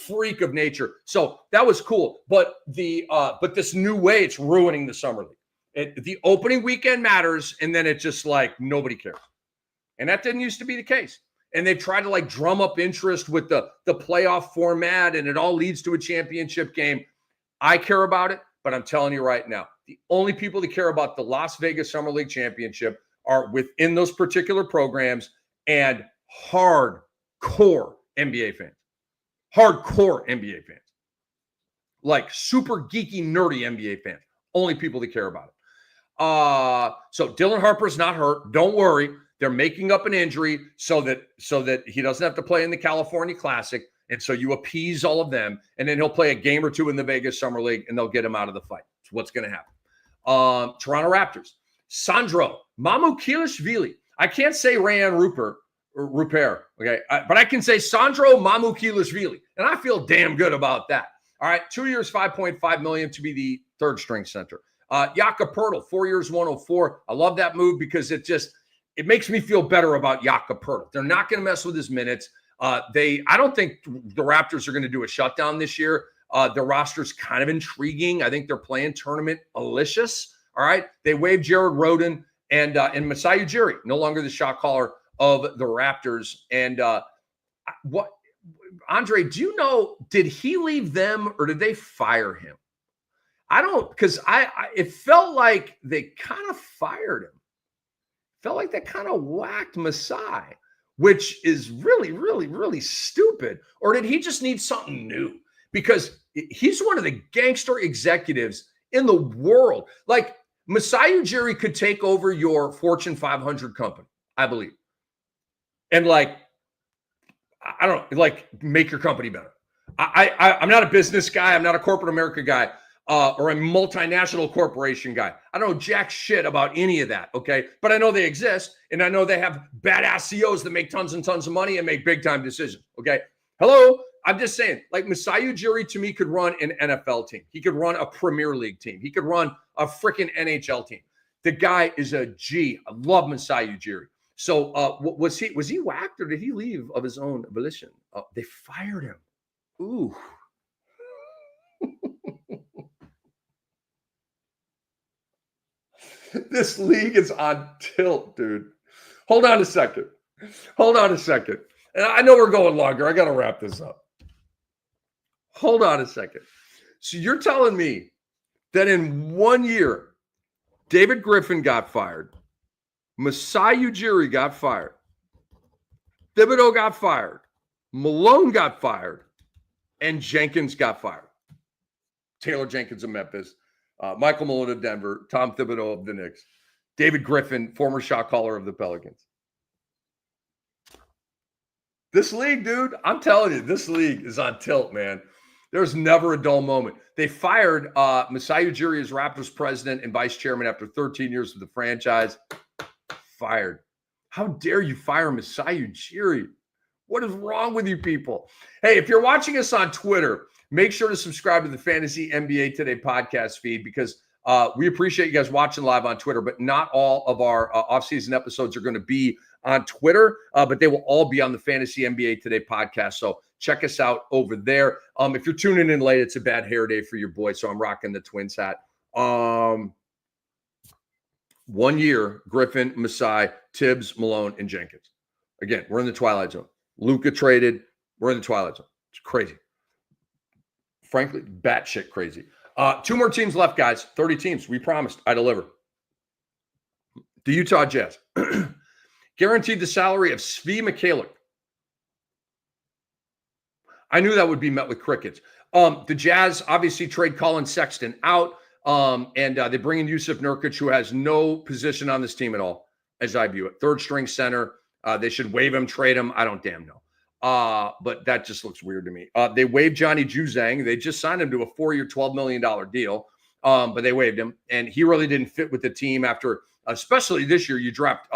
freak of nature. So that was cool. But but this new way, it's ruining the summer league. The opening weekend matters, and then it's just like nobody cares. And that didn't used to be the case. And they've tried to like drum up interest with the playoff format, and it all leads to a championship game. I care about it, but I'm telling you right now, the only people that care about the Las Vegas Summer League Championship are within those particular programs and hardcore NBA fans. Hardcore NBA fans. Like super geeky, nerdy NBA fans. Only people that care about it. So Dylan Harper's not hurt. Don't worry. They're making up an injury so that he doesn't have to play in the California Classic. And so you appease all of them, and then he'll play a game or two in the Vegas Summer League, and they'll get him out of the fight. That's what's going to happen. Toronto Raptors. Sandro Mamukilishvili. I can't say Rayan Rupert, okay? But I can say Sandro Mamukilishvili, and I feel damn good about that. All right, 2 years, $5.5 million to be the third string center. Jakob Poeltl, 4 years, 104. I love that move because it makes me feel better about Jakob Poeltl. They're not going to mess with his minutes. I don't think the Raptors are going to do a shutdown this year. Their roster's kind of intriguing. I think they're playing tournament malicious. All right. They waived Jared Rhoden and Masai Ujiri, no longer the shot caller of the Raptors. And what, Andre, do you know, did he leave them or did they fire him? I don't, because it felt like they kind of fired him. Felt like they kind of whacked Masai, which is really, really, really stupid. Or did he just need something new? Because he's one of the gangster executives in the world. Like Masai Ujiri could take over your Fortune 500 company, I believe. And like, I don't know, like make your company better. I'm not a business guy. I'm not a corporate America guy. Or a multinational corporation guy. I don't know jack shit about any of that, okay? But I know they exist, and I know they have badass CEOs that make tons and tons of money and make big-time decisions, okay? Hello? I'm just saying, like Masai Ujiri to me could run an NFL team. He could run a Premier League team. He could run a freaking NHL team. The guy is a G. I love Masai Ujiri. So was he whacked or did he leave of his own volition? They fired him. Ooh. This league is on tilt, dude. Hold on a second. And I know we're going longer. I got to wrap this up. Hold on a second. So you're telling me that in 1 year, David Griffin got fired, Masai Ujiri got fired, Thibodeau got fired, Malone got fired, and Jenkins got fired. Taylor Jenkins of Memphis. Michael Malone of Denver, Tom Thibodeau of the Knicks, David Griffin, former shot caller of the Pelicans. This league, dude, I'm telling you, this league is on tilt, man. There's never a dull moment. They fired Masai Ujiri as Raptors president and vice chairman after 13 years with the franchise. Fired. How dare you fire Masai Ujiri? What is wrong with you people? Hey, if you're watching us on Twitter, make sure to subscribe to the Fantasy NBA Today podcast feed because we appreciate you guys watching live on Twitter, but not all of our offseason episodes are going to be on Twitter, but they will all be on the Fantasy NBA Today podcast. So check us out over there. If you're tuning in late, it's a bad hair day for your boy, so I'm rocking the Twins hat. 1 year, Griffin, Masai, Tibbs, Malone, and Jenkins. Again, we're in the twilight zone. Luka traded. We're in the twilight zone. It's crazy. Frankly, batshit crazy. 2 more teams left, guys. 30 teams. We promised. I deliver. The Utah Jazz guaranteed the salary of Svi Mikhailiuk. I knew that would be met with crickets. The Jazz obviously trade Colin Sexton out. They bring in Yusuf Nurkic, who has no position on this team at all, as I view it. Third string center. They should waive him, trade him. I don't damn know. But that just looks weird to me. They waived Johnny Juzang. They just signed him to a 4-year, $12 million deal. But they waived him, and he really didn't fit with the team after, especially this year, you dropped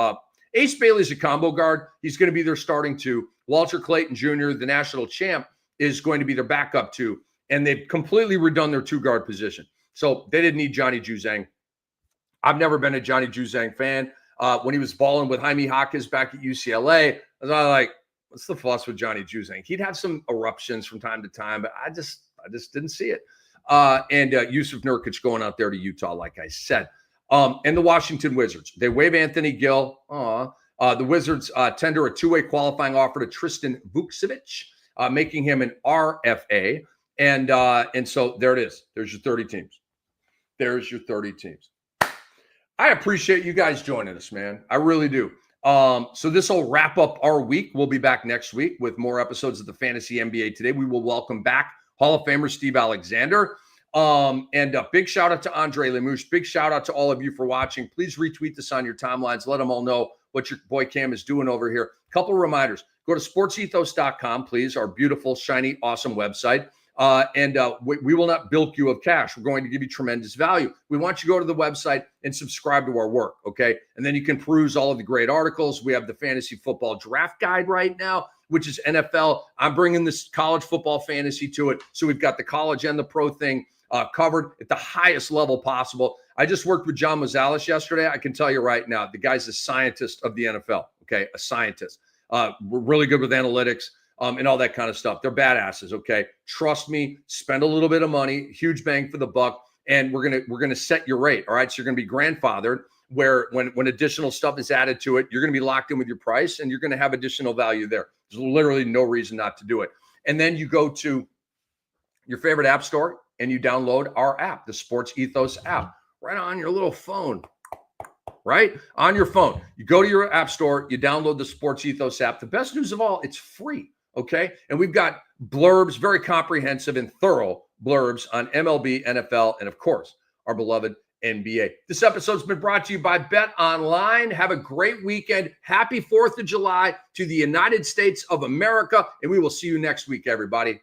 Ace Bailey's a combo guard. He's going to be their starting two. Walter Clayton Jr., the national champ, is going to be their backup two. And they've completely redone their two-guard position. So they didn't need Johnny Juzang. I've never been a Johnny Juzang fan. When he was balling with Jaime Jaquez back at UCLA, I was like, what's the fuss with Johnny Juzang? He'd have some eruptions from time to time, but I just didn't see it. And Yusuf Nurkic going out there to Utah, like I said. And the Washington Wizards. They waive Anthony Gill. The Wizards tender a two-way qualifying offer to Tristan Vukcevic, making him an RFA. And so there it is. There's your 30 teams. There's your 30 teams. I appreciate you guys joining us, man. I really do. So this will wrap up our week. We'll be back next week with more episodes of the Fantasy NBA Today. We will welcome back Hall of Famer Steve Alexander. And a big shout out to Andre Lemouche. Big shout out to all of you for watching. Please retweet this on your timelines. Let them all know what your boy Cam is doing over here. Couple reminders. Go to sportsethos.com, please, our beautiful, shiny, awesome website. We will not bilk you of cash. We're going to give you tremendous value. We want you to go to the website and subscribe to our work, okay? And then you can peruse all of the great articles. We have the fantasy football draft guide right now, which is NFL. I'm bringing this college football fantasy to it. So we've got the college and the pro thing covered at the highest level possible. I just worked with John Mozales yesterday. I can tell you right now, the guy's a scientist of the NFL, okay? A scientist. We're really good with analytics. And all that kind of stuff. They're badasses, okay? Trust me, spend a little bit of money, huge bang for the buck, and we're gonna set your rate, all right? So you're gonna be grandfathered, where when additional stuff is added to it, you're gonna be locked in with your price, and you're gonna have additional value there. There's literally no reason not to do it. And then you go to your favorite app store, and you download our app, the Sports Ethos app, right on your little phone. Right? On your phone. You go to your app store, you download the Sports Ethos app. The best news of all, it's free. Okay. And we've got blurbs, very comprehensive and thorough blurbs on MLB, NFL, and of course, our beloved NBA. This episode's been brought to you by Bet Online. Have a great weekend. Happy 4th of July to the United States of America. And we will see you next week, everybody.